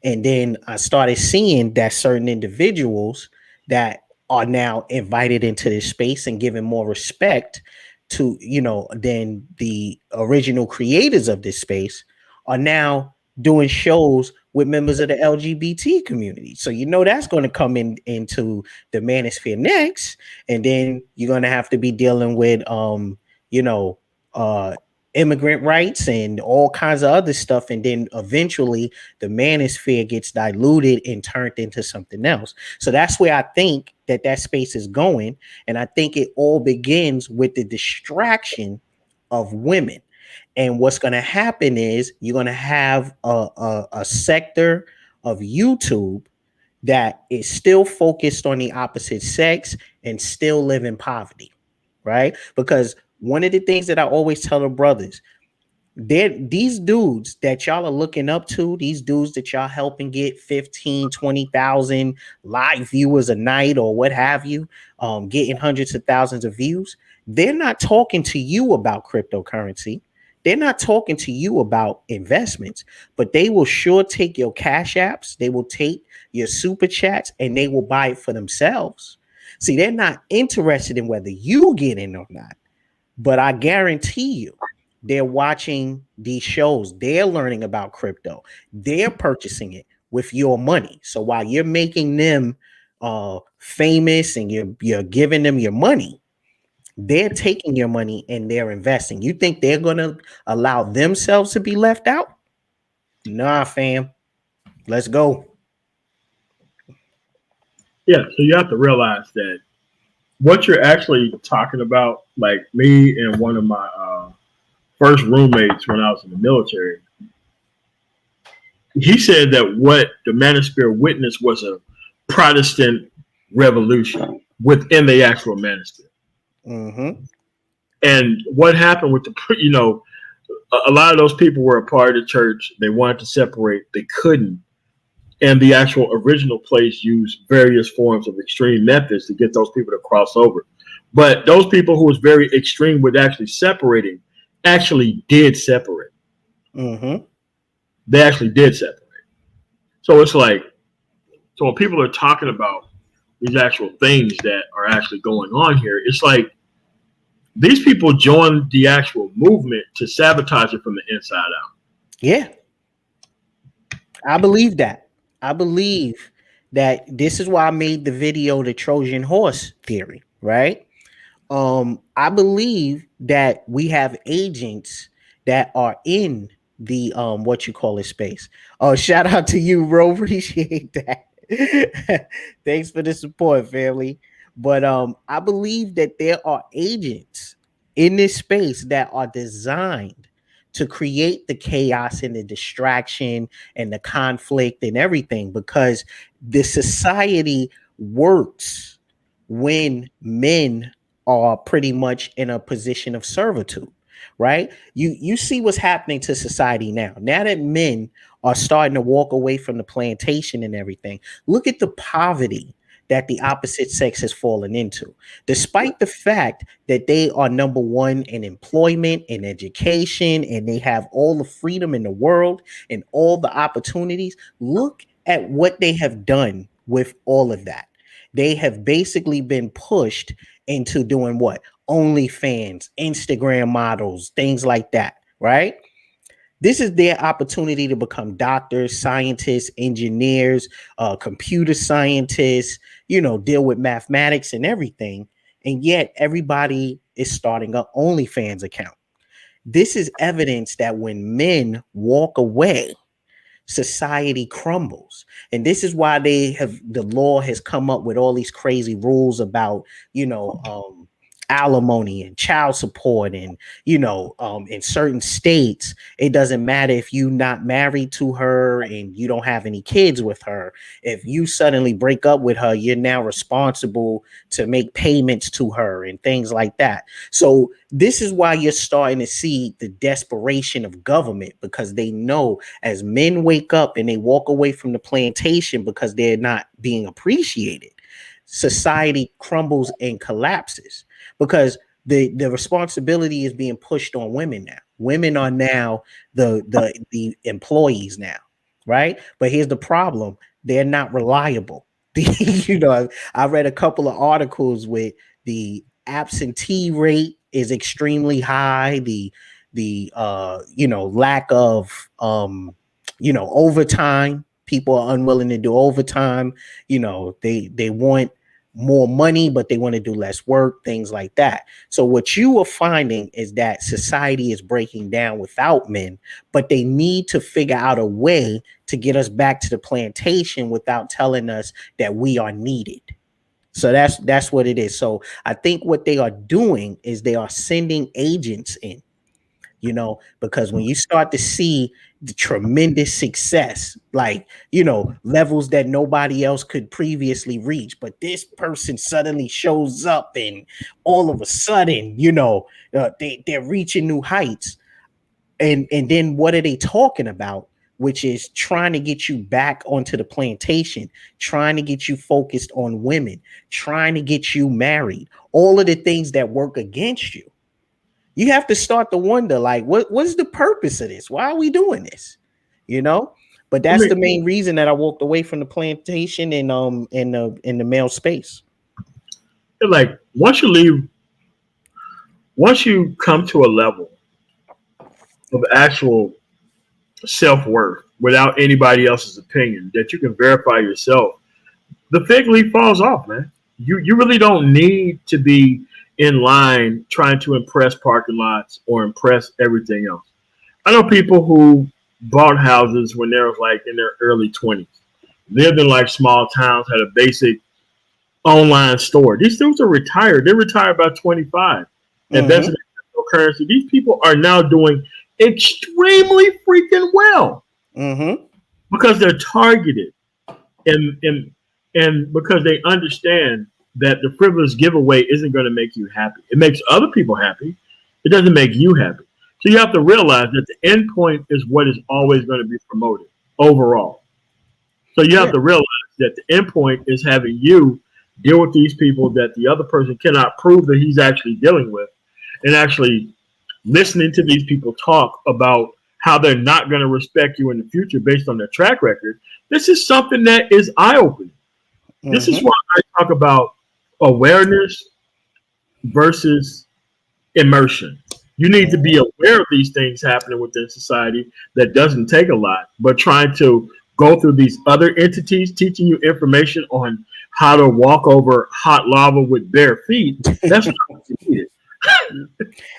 And then I started seeing that certain individuals that are now invited into this space and given more respect to, than the original creators of this space are now doing shows with members of the LGBT community. So that's going to come into the manosphere next, and then you're going to have to be dealing with immigrant rights and all kinds of other stuff, and then eventually the manosphere gets diluted and turned into something else. So that's where I think that space is going, and I think it all begins with the distraction of women. And what's going to happen is you're going to have a sector of YouTube that is still focused on the opposite sex and still live in poverty, right? Because one of the things that I always tell the brothers, these dudes that y'all are looking up to, these dudes that y'all helping get 15, 20,000 live viewers a night or what have you, getting hundreds of thousands of views, they're not talking to you about cryptocurrency. They're not talking to you about investments, but they will sure take your cash apps. They will take your super chats and they will buy it for themselves. See, they're not interested in whether you get in or not, but I guarantee you, they're watching these shows. They're learning about crypto. They're purchasing it with your money. So while you're making them famous and you're giving them your money, they're taking your money and they're investing. You think they're going to allow themselves to be left out? Nah, fam. Let's go. Yeah, so you have to realize that what you're actually talking about, like me and one of my first roommates when I was in the military, he said that what the Manosphere witnessed was a Protestant revolution within the actual Manosphere. Mm-hmm. And what happened with a lot of those people were a part of the church. They wanted to separate. They couldn't. And the actual original place used various forms of extreme methods to get those people to cross over. But those people who was very extreme with actually separating actually did separate. Mm-hmm. They actually did separate. So it's like, so when people are talking about these actual things that are actually going on here, it's like these people joined the actual movement to sabotage it from the inside out. Yeah. I believe that. I believe that this is why I made the video, the Trojan Horse theory, right? I believe that we have agents that are in the what you call it space. Oh, shout out to you, bro. Appreciate that. Thanks for the support, family. But I believe that there are agents in this space that are designed to create the chaos and the distraction and the conflict and everything, because the society works when men are pretty much in a position of servitude, right? You see what's happening to society now. Now that men are starting to walk away from the plantation and everything, look at the poverty that the opposite sex has fallen into, despite the fact that they are number one in employment and education, and they have all the freedom in the world and all the opportunities. Look at what they have done with all of that. They have basically been pushed into doing what? OnlyFans, Instagram models, things like that, right? This is their opportunity to become doctors, scientists, engineers, computer scientists, deal with mathematics and everything. And yet everybody is starting an OnlyFans account. This is evidence that when men walk away, society crumbles. And this is why the law has come up with all these crazy rules about, alimony and child support. And, in certain states, it doesn't matter if you're not married to her and you don't have any kids with her. If you suddenly break up with her, you're now responsible to make payments to her and things like that. So this is why you're starting to see the desperation of government, because they know as men wake up and they walk away from the plantation because they're not being appreciated, society crumbles and collapses, because the responsibility is being pushed on women now. Women are now the employees now, right? But here's the problem: they're not reliable. I read a couple of articles with the absentee rate is extremely high. The lack of overtime. People are unwilling to do overtime. They want more money, but they want to do less work, things like that. So what you are finding is that society is breaking down without men, but they need to figure out a way to get us back to the plantation without telling us that we are needed. So that's what it is. So I think what they are doing is they are sending agents in, because when you start to see the tremendous success, like, levels that nobody else could previously reach, but this person suddenly shows up and all of a sudden, they're reaching new heights. And then what are they talking about? Which is trying to get you back onto the plantation, trying to get you focused on women, trying to get you married, all of the things that work against you. You have to start to wonder, like, what's the purpose of this? Why are we doing this? But that's the main reason that I walked away from the plantation and in the male space. Like once you come to a level of actual self-worth without anybody else's opinion that you can verify yourself, the fig leaf falls off, man. You really don't need to be in line trying to impress parking lots or impress everything else. I know people who bought houses when they were like in their early 20s, lived in like small towns, had a basic online store. These dudes are retired. They retired by 25. Invested in cryptocurrency. These people are now doing extremely freaking well. Mm-hmm. because they're targeted, and because they understand that the frivolous giveaway isn't going to make you happy. It makes other people happy. It doesn't make you happy. So you have to realize that the end point is what is always going to be promoted overall. So you have Yeah. to realize that the end point is having you deal with these people that the other person cannot prove that he's actually dealing with, and actually listening to these people talk about how they're not going to respect you in the future based on their track record. This is something that is eye opening. This is Mm-hmm. why I talk about awareness versus immersion. You need to be Mm-hmm. aware of these things happening within society. That doesn't take a lot, but trying to go through these other entities teaching you information on how to walk over hot lava with bare feet, that's not needed.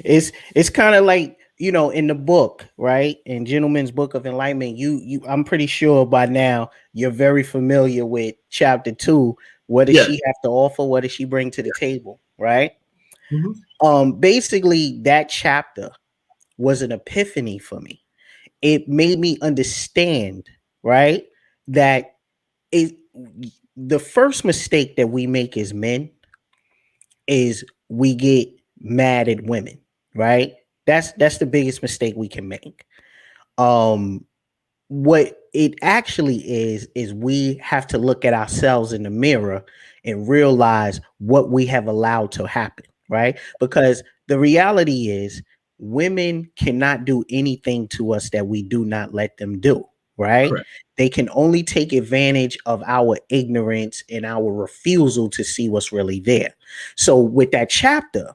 It's kind of like, in the book, right? In Gentleman's Book of Enlightenment, you I'm pretty sure by now you're very familiar with chapter 2. What does Yes. she have to offer? What does she bring to the table? Right? Mm-hmm. Basically that chapter was an epiphany for me. It made me understand, right, that it the first mistake that we make as men is we get mad at women, right? That's the biggest mistake we can make. Um what it actually is we have to look at ourselves in the mirror and realize what we have allowed to happen, right? Because the reality is women cannot do anything to us that we do not let them do, right? Correct. They can only take advantage of our ignorance and our refusal to see what's really there. So with that chapter,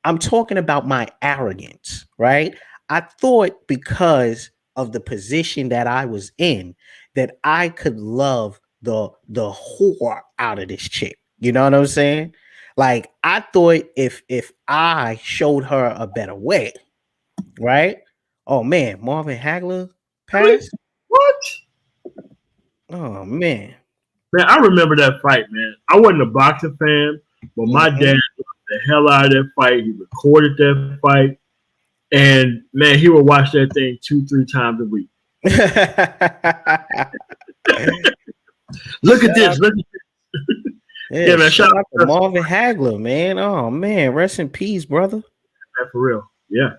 I'm talking about my arrogance, right? I thought because of the position that I was in that I could love the whore out of this chick. You know what I'm saying? Like I thought if I showed her a better way, right? Oh man, Marvin Hagler Really? passed. What? Oh man. Man, I remember that fight, man. I wasn't a boxing fan, but my dad Mhm. loved the hell out of that fight. He recorded that fight. And man, he would watch that thing 2, 3 times a week. Look at Shout this. out, Look at this. Yeah, yeah, man. shout Shout out to out to Marvin Hagler, man. Oh man, rest in peace, brother. that for real. Yeah.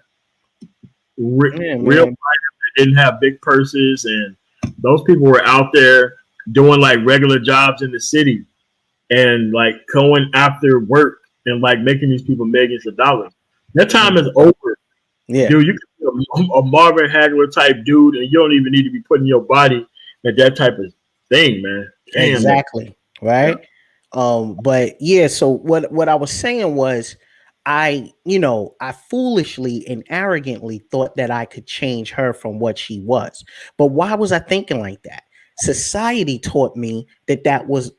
Yeah, Real man. fighters that didn't have big purses. And those people were out there doing like regular jobs in the city and like going after work and like making these people millions of dollars. That time is over. Yeah, Dude, you can be a Marvin Hagler type dude, and you don't even need to be putting your body at that type of thing, man. Damn, that. exactly. Yeah. Right. But yeah, so what I was saying was I foolishly and arrogantly thought that I could change her from what she was. But why was I thinking like that? Society taught me that was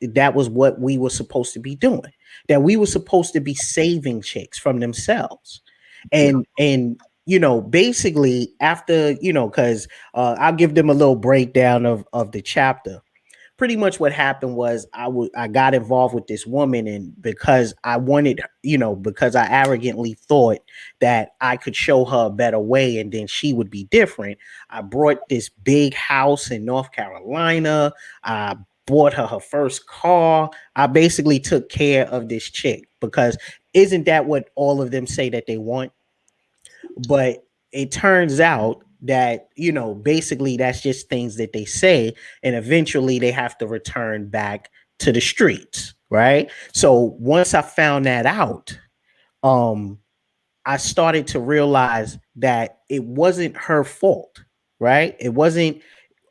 what we were supposed to be doing. That we were supposed to be saving chicks from themselves. Yeah. And basically after, because I'll give them a little breakdown of the chapter. Pretty much what happened was I got involved with this woman, and because I wanted, because I arrogantly thought that I could show her a better way and then she would be different. I brought this big house in North Carolina. I bought her first car. I basically took care of this chick because isn't that what all of them say that they want? But it turns out that, basically that's just things that they say, and eventually they have to return back to the streets, right? So once I found that out, um I started to realize that it wasn't her fault, right? It wasn't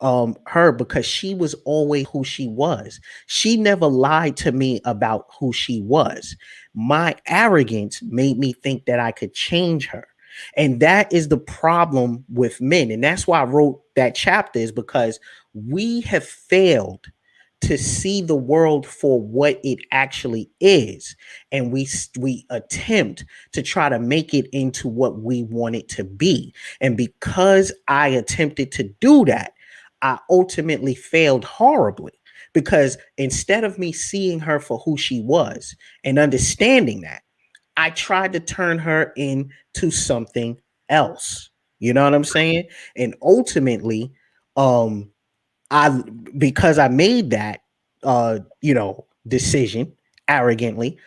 her, because she was always who she was. She never lied to me about who she was. My arrogance made me think that I could change her. And that is the problem with men. And that's why I wrote that chapter, is because we have failed to see the world for what it actually is, and we attempt to try to make it into what we want it to be. And because I attempted to do that, I ultimately failed horribly, because instead of me seeing her for who she was and understanding that, I tried to turn her into something else. You know what I'm saying? And ultimately, um because I made that decision arrogantly,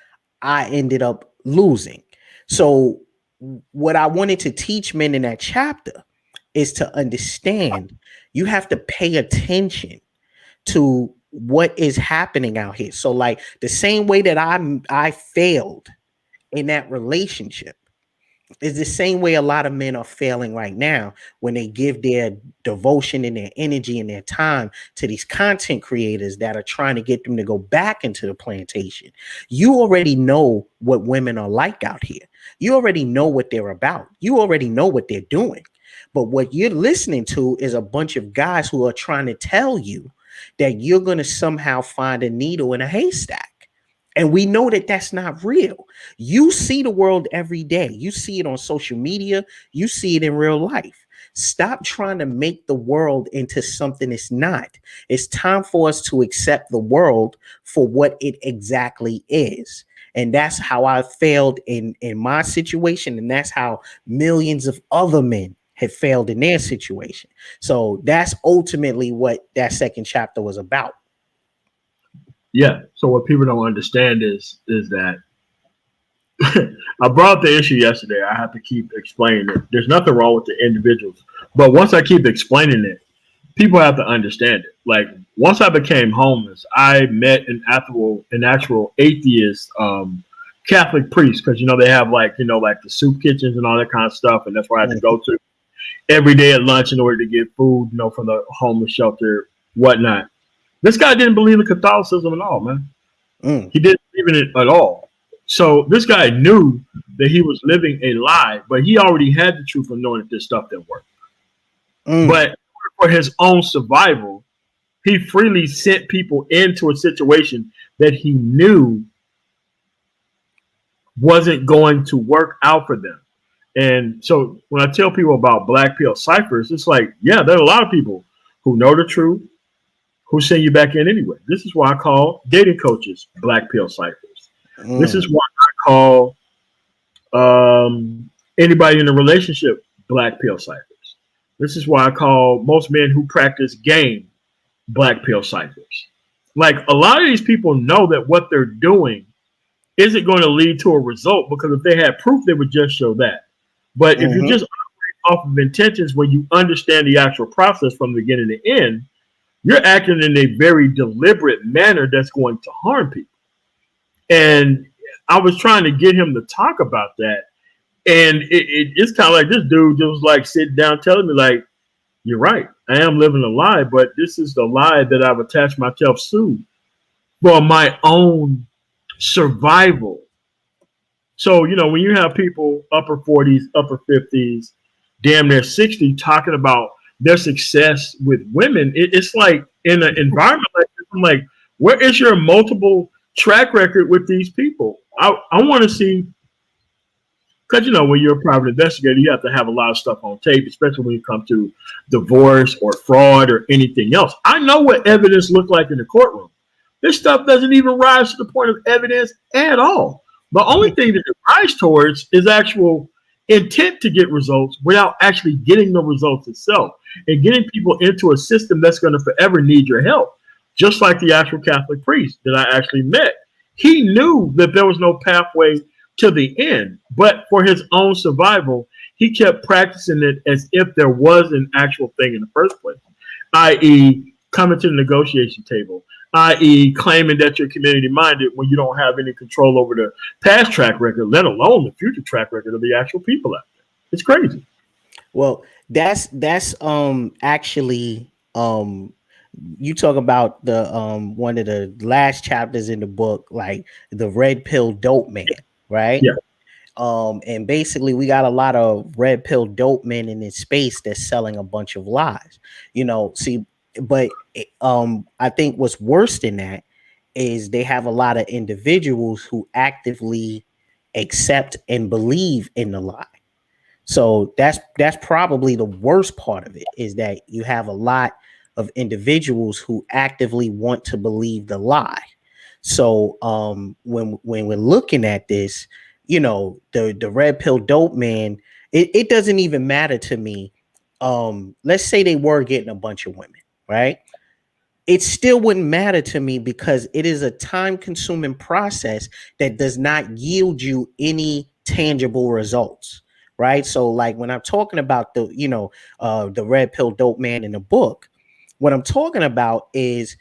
I ended up losing. So what I wanted to teach men in that chapter is to understand you have to pay attention to what is happening out here. So like the same way that I failed in that relationship is the same way a lot of men are failing right now when they give their devotion and their energy and their time to these content creators that are trying to get them to go back into the plantation. You already know what women are like out here. You already know what they're about. You already know what they're doing. But what you're listening to is a bunch of guys who are trying to tell you that you're going to somehow find a needle in a haystack. And we know that that's not real. You see the world every day. You see it on social media. You see it in real life. Stop trying to make the world into something it's not. It's time for us to accept the world for what it exactly is. And that's how I failed in my situation. And that's how millions of other men have failed in their situation. So that's ultimately what that second chapter was about. Yeah. So what people don't understand is that I brought up the issue yesterday. I have to keep explaining it. There's nothing wrong with the individuals, but once I keep explaining it, people have to understand it. Like once I became homeless, I met an actual atheist Catholic priest because they have like the soup kitchens and all that kind of stuff, and that's where I had to go to every day at lunch in order to get food, from the homeless shelter, whatnot. This guy didn't believe in Catholicism at all, man. He didn't believe in it at all. So this guy knew that he was living a lie, but he already had the truth of knowing that this stuff didn't work. But for his own survival, he freely sent people into a situation that he knew wasn't going to work out for them. And so when I tell people about black pill ciphers, it's like, yeah, there are a lot of people who know the truth, who send you back in anyway. This is why I call dating coaches black pill ciphers. This is why I call anybody in a relationship black pill ciphers. This is why I call most men who practice game black pill ciphers. Like a lot of these people know that what they're doing isn't going to lead to a result because if they had proof, they would just show that. But if you just operate off of intentions when you understand the actual process from the beginning to end, you're acting in a very deliberate manner that's going to harm people. And I was trying to get him to talk about that. And it's kind of like this dude just was like sitting down telling me like, you're right. I am living a lie, but this is the lie that I've attached myself to for my own survival. So, when you have people upper 40s, upper 50s, damn near 60 talking about their success with women, it's like in an environment like this, I'm like, where is your multiple track record with these people? I want to see, because when you're a private investigator, you have to have a lot of stuff on tape, especially when you come to divorce or fraud or anything else. I know what evidence looked like in the courtroom. This stuff doesn't even rise to the point of evidence at all. The only thing that it rises towards is actual intent to get results without actually getting the results itself and getting people into a system that's going to forever need your help. Just like the actual Catholic priest that I actually met. He knew that there was no pathway to the end, but for his own survival, he kept practicing it as if there was an actual thing in the first place, i.e. coming to the negotiation table, i.e. claiming that you're community minded when you don't have any control over the past track record, let alone the future track record of the actual people out there. It's crazy. Well, that's actually you talk about the one of the last chapters in the book, like the red pill dope man, right? Yeah. And basically we got a lot of red pill dope men in this space that's selling a bunch of lies, but I think what's worse than that is they have a lot of individuals who actively accept and believe in the lie. So that's probably the worst part of it, is that you have a lot of individuals who actively want to believe the lie. So when we're looking at this, the red pill dope man, it doesn't even matter to me. Let's say they were getting a bunch of women, right? it still wouldn't matter to me because it is a time consuming process that does not yield you any tangible results. Right. So like when I'm talking about the red pill dope man in the book, what I'm talking about is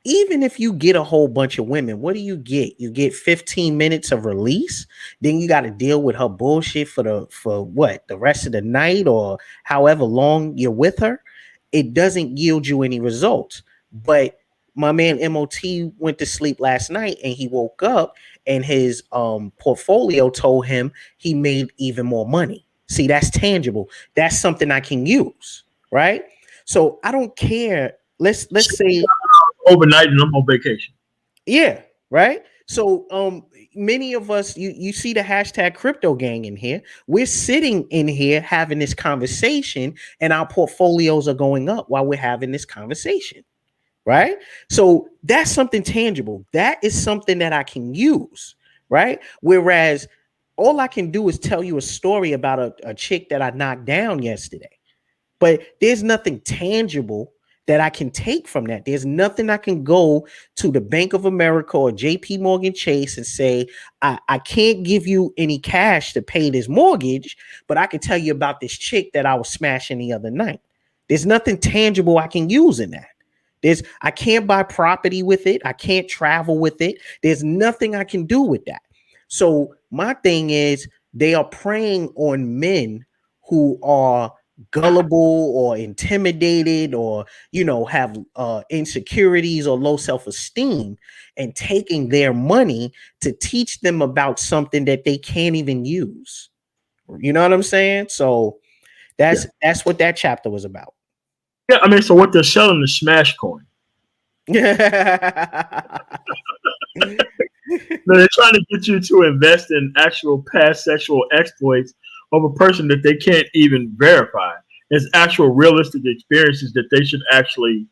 even if you get a whole bunch of women, what do you get? You get 15 minutes of release. Then you got to deal with her bullshit for what, the rest of the night or however long you're with her. It doesn't yield you any results. But my man MOT went to sleep last night and he woke up and his portfolio told him he made even more money. See, that's tangible. That's something I can use, right? So I don't care. Let's say Overnight and I'm on vacation. yeah, right. So many of us, you see the hashtag crypto gang in here. We're sitting in here having this conversation, and our portfolios are going up while we're having this conversation. Right. So that's something tangible. That is something that I can use. Right. Whereas all I can do is tell you a story about a chick that I knocked down yesterday. But there's nothing tangible that I can take from that. There's nothing I can go to the Bank of America or JP Morgan Chase and say, I can't give you any cash to pay this mortgage, but I can tell you about this chick that I was smashing the other night. There's nothing tangible I can use in that. I can't buy property with it. I can't travel with it. There's nothing I can do with that. So my thing is they are preying on men who are gullible or intimidated or have insecurities or low self-esteem and taking their money to teach them about something that they can't even use. You know what I'm saying? So that's what that chapter was about. Yeah, I mean, so what they're selling is Smash Coin. They're trying to get you to invest in actual past sexual exploits of a person that they can't even verify as actual realistic experiences that they should actually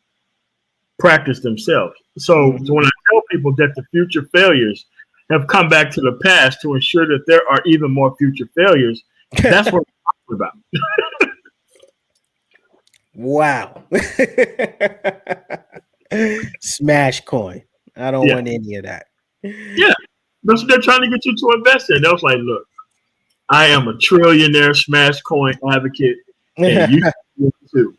practice themselves. So when I tell people that the future failures have come back to the past to ensure that there are even more future failures, that's what I'm talking about. Wow. Smash Coin. I don't want any of that. Yeah. That's what they're trying to get you to invest in. They was like, look, I am a trillionaire Smash Coin advocate, and you too.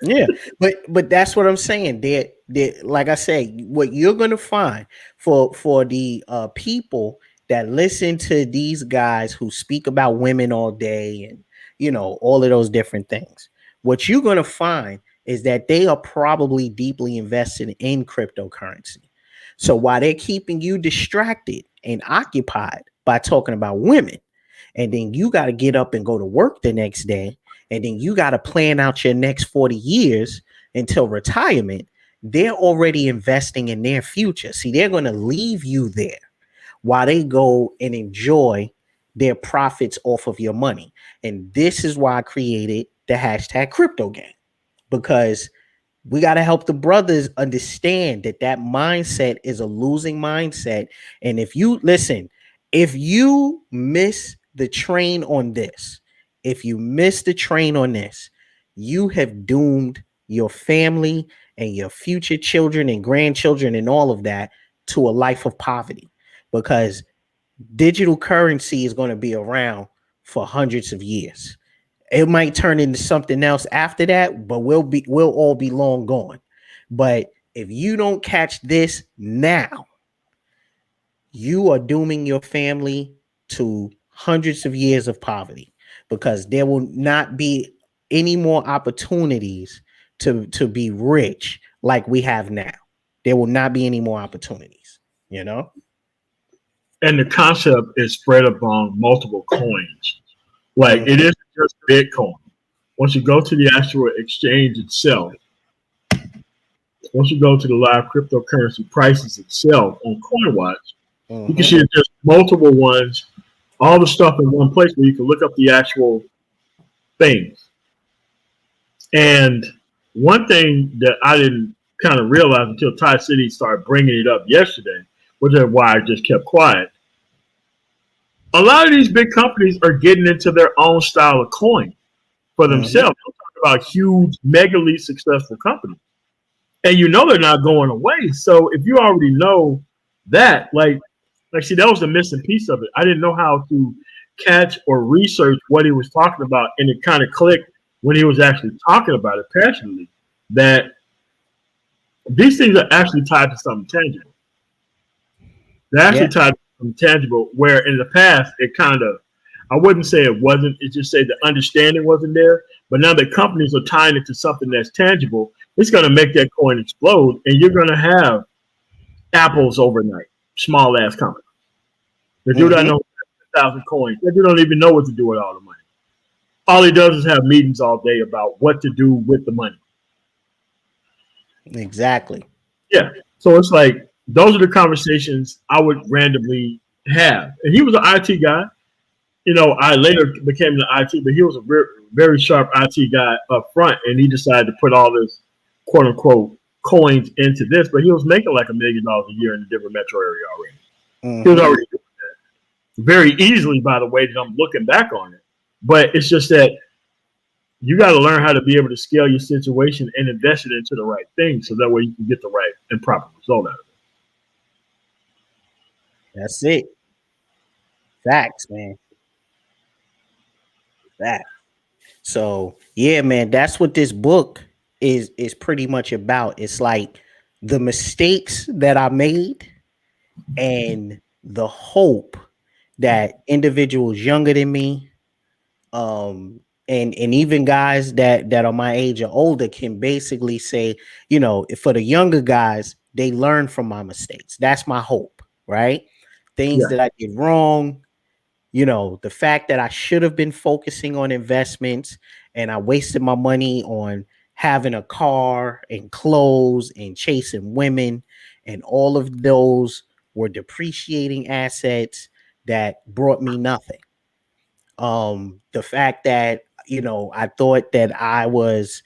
Yeah, but that's what I'm saying. That like I say, what you're gonna find for the people that listen to these guys who speak about women all day and all of those different things, what you're gonna find is that they are probably deeply invested in cryptocurrency. So while they're keeping you distracted and occupied by talking about women, and then you got to get up and go to work the next day, and then you got to plan out your next 40 years until retirement, they're already investing in their future. See, they're going to leave you there while they go and enjoy their profits off of your money. And this is why I created the hashtag CryptoGang, because we got to help the brothers understand that mindset is a losing mindset. And if you miss the train on this, you have doomed your family and your future children and grandchildren and all of that to a life of poverty, because digital currency is going to be around for hundreds of years. It might turn into something else after that, but we'll all be long gone. But if you don't catch this now, you are dooming your family to hundreds of years of poverty, because there will not be any more opportunities to be rich like we have now. There will not be any more opportunities, And the concept is spread among multiple coins. Like it isn't just Bitcoin. Once you go to the actual exchange itself, once you go to the live cryptocurrency prices itself on CoinWatch, you can see that there's multiple ones, all the stuff in one place where you can look up the actual things. And one thing that I didn't kind of realize until Ty City started bringing it up yesterday, which is why I just kept quiet. A lot of these big companies are getting into their own style of coin for themselves. I'm talking about huge, megally successful companies. and you know they're not going away. So if you already know that, see, that was the missing piece of it. I didn't know how to catch or research what he was talking about, and it kind of clicked when he was actually talking about it passionately. That these things are actually tied to something tangible. They're actually tied to something tangible. Where in the past it kind of, I wouldn't say it wasn't. It just said the understanding wasn't there. But now that companies are tying it to something that's tangible, it's going to make that coin explode, and you're going to have apples overnight. Small ass company. The dude I know 1,000 coins. That dude don't even know what to do with all the money. All he does is have meetings all day about what to do with the money. Exactly. Yeah. So it's like those are the conversations I would randomly have. And he was an IT guy. I later became an IT, but he was a very, very sharp IT guy up front, and he decided to put all this quote unquote coins into this, but he was making like $1 million a year in a different metro area already. He was already doing that very easily, by the way that I'm looking back on it. But it's just that you got to learn how to be able to scale your situation and invest it into the right thing, so that way you can get the right and proper result out of it. That's it. Facts, man. That. So yeah, man, that's what this book is pretty much about. It's like the mistakes that I made and the hope that individuals younger than me, and even guys that are my age or older can basically say, for the younger guys, they learn from my mistakes. That's my hope, right? Things that I did wrong, the fact that I should have been focusing on investments and I wasted my money on having a car and clothes and chasing women, and all of those were depreciating assets that brought me nothing. The fact that, I thought that I was,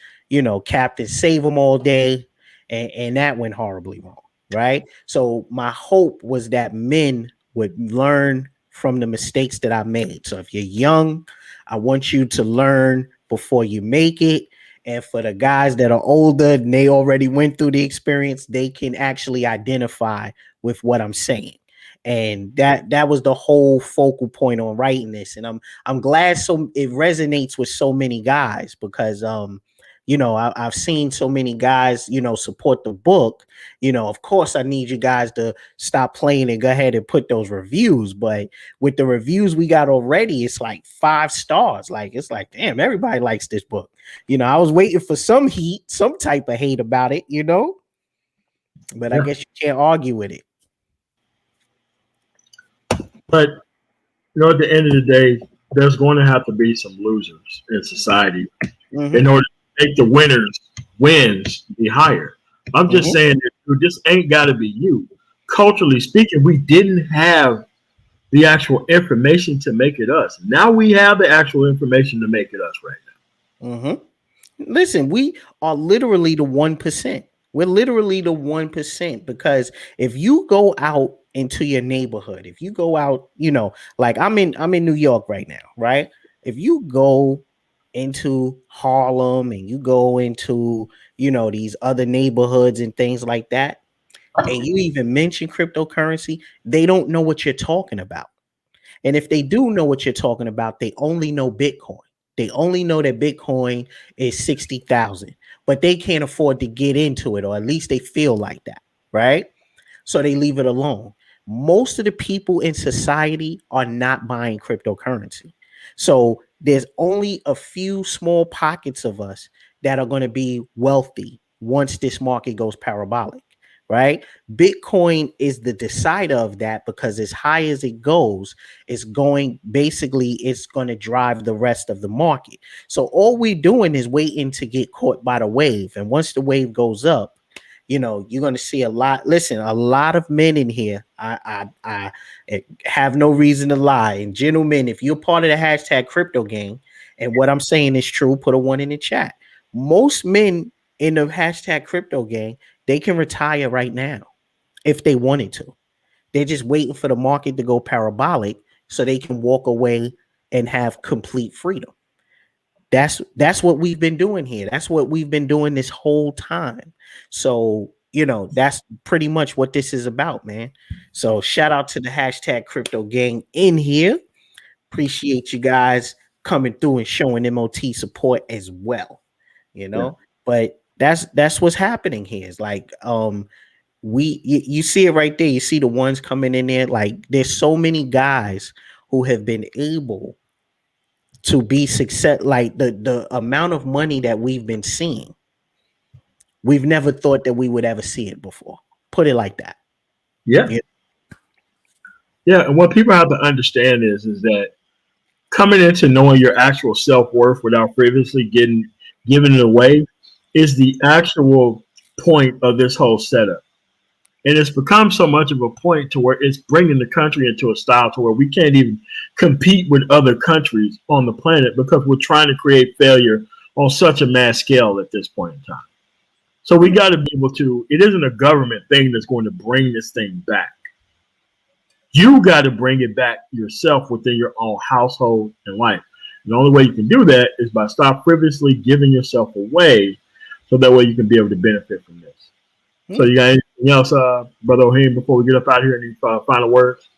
Captain Save 'em all day, and that went horribly wrong, right? So my hope was that men would learn from the mistakes that I made. So if you're young, I want you to learn before you make it. And for the guys that are older and they already went through the experience, they can actually identify with what I'm saying. And that was the whole focal point on writing this. And I'm glad so it resonates with so many guys, because I've seen so many guys, support the book. Of course, I need you guys to stop playing and go ahead and put those reviews. But with the reviews we got already, it's like 5 stars. Like, it's like, damn, everybody likes this book. I was waiting for some heat, some type of hate about it, but I guess you can't argue with it. But at the end of the day, there's going to have to be some losers in society in order to make the wins be higher. I'm just saying that this ain't got to be you. Culturally speaking, we didn't have the actual information to make it us. Now we have the actual information to make it us right now. Listen, we are literally the 1%. We're literally the 1%, because if you go out into your neighborhood, if you go out, like I'm in New York right now, right? If you go into Harlem and you go into, these other neighborhoods and things like that, and you even mention cryptocurrency, they don't know what you're talking about. And if they do know what you're talking about, they only know Bitcoin. They only know that Bitcoin is 60,000, but they can't afford to get into it, or at least they feel like that, right? So they leave it alone. Most of the people in society are not buying cryptocurrency. So there's only a few small pockets of us that are going to be wealthy once this market goes parabolic, right? Bitcoin is the decider of that, because as high as it goes, it's going to drive the rest of the market. So all we're doing is waiting to get caught by the wave. And once the wave goes up, you're going to see a lot of men in here. I have no reason to lie. And gentlemen, if you're part of the hashtag CryptoGang, and what I'm saying is true, put a 1 in the chat. Most men in the hashtag CryptoGang, they can retire right now if they wanted to. They're just waiting for the market to go parabolic so they can walk away and have complete freedom. that's what we've been doing here. That's what we've been doing this whole time. So, that's pretty much what this is about, man. So shout out to the hashtag crypto gang in here. Appreciate you guys coming through and showing MOT support as well. Yeah. But that's what's happening here. It's like you see it right there. You see the ones coming in there. Like there's so many guys who have been able to be success. Like the amount of money that we've been seeing, we've never thought that we would ever see it before. Put it like that. Yeah. Yeah. And what people have to understand is that coming into knowing your actual self-worth without previously giving it away is the actual point of this whole setup. And it's become so much of a point to where it's bringing the country into a style to where we can't even compete with other countries on the planet because we're trying to create failure on such a mass scale at this point in time. So we got to be able to, it isn't a government thing that's going to bring this thing back. You got to bring it back yourself within your own household and life. And the only way you can do that is by stop frivolously giving yourself away so that way you can be able to benefit from this. So you got anything else, Brother Ohim, before we get up out of here? Any final words?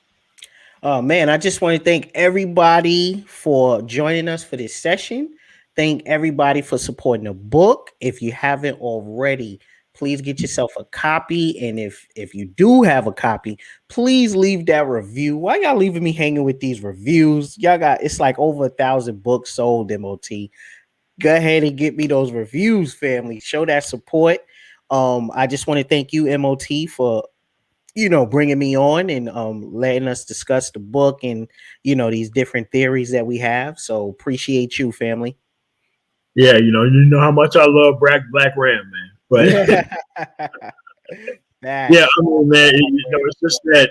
Oh, man, I just want to thank everybody for joining us for this session. Thank everybody for supporting the book. If you haven't already, please get yourself a copy. And if you do have a copy, please leave that review. Why y'all leaving me hanging with these reviews? Y'all got, it's like over 1,000 books sold, MOT. Go ahead and get me those reviews, family. Show that support. I just want to thank you, MOT, for bringing me on and letting us discuss the book and these different theories that we have. So appreciate you, family. Yeah, you know how much I love Black Ram, man. But yeah, I mean, man, it's just that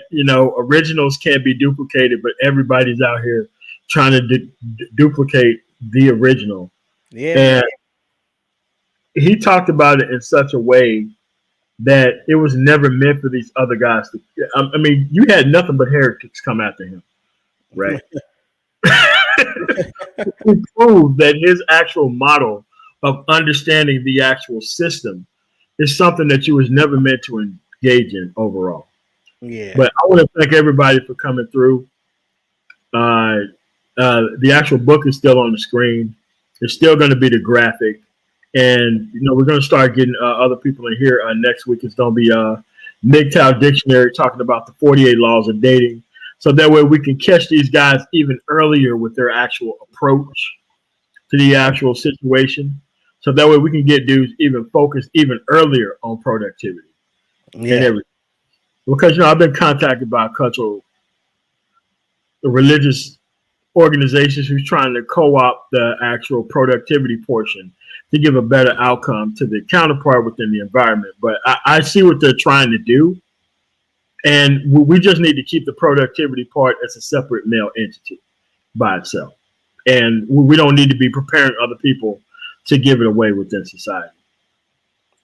originals can't be duplicated, but everybody's out here trying to duplicate the original. Yeah, and man. He talked about it in such a way that it was never meant for these other guys to. I mean, you had nothing but heretics come after him, right? He proved that his actual model of understanding the actual system is something that you was never meant to engage in overall. Yeah. But I want to thank everybody for coming through. The actual book is still on the screen. It's still going to be the graphic. And, we're going to start getting other people in here. Next week, it's going to be MGTOW Dictionary talking about the 48 laws of dating. So that way we can catch these guys even earlier with their actual approach to the actual situation. So that way we can get dudes even focused even earlier on productivity. Yeah. And everything. Because, I've been contacted by the religious organizations who's trying to co-opt the actual productivity portion to give a better outcome to the counterpart within the environment. But I see what they're trying to do. And we just need to keep the productivity part as a separate male entity by itself. And we don't need to be preparing other people to give it away within society.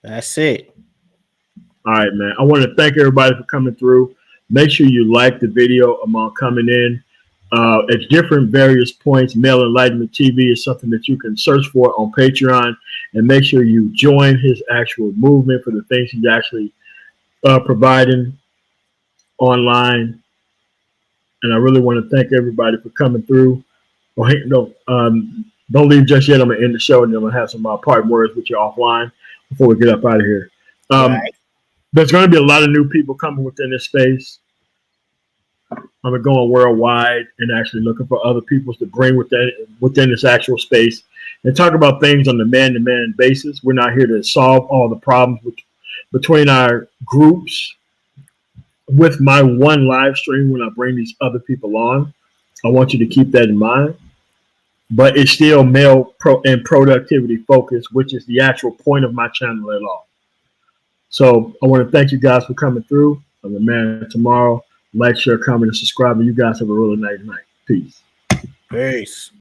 That's it. All right, man. I want to thank everybody for coming through. Make sure you like the video among coming in. At different various points, Male Enlightenment TV is something that you can search for on Patreon, and make sure you join his actual movement for the things he's actually providing online. And I really want to thank everybody for coming through. Well, hey, no, don't leave just yet. I'm going to end the show, and then I'm going to have some parting words with you offline before we get up out of here. Right. There's going to be a lot of new people coming within this space. I'm going worldwide and actually looking for other people to bring within this actual space and talk about things on the man-to-man basis. We're not here to solve all the problems between our groups. With my one live stream, when I bring these other people on, I want you to keep that in mind. But it's still male and productivity focused, which is the actual point of my channel at all. So I want to thank you guys for coming through. I'm the man tomorrow. Like, share, comment, and subscribe. And you guys have a really nice night. Peace. Peace.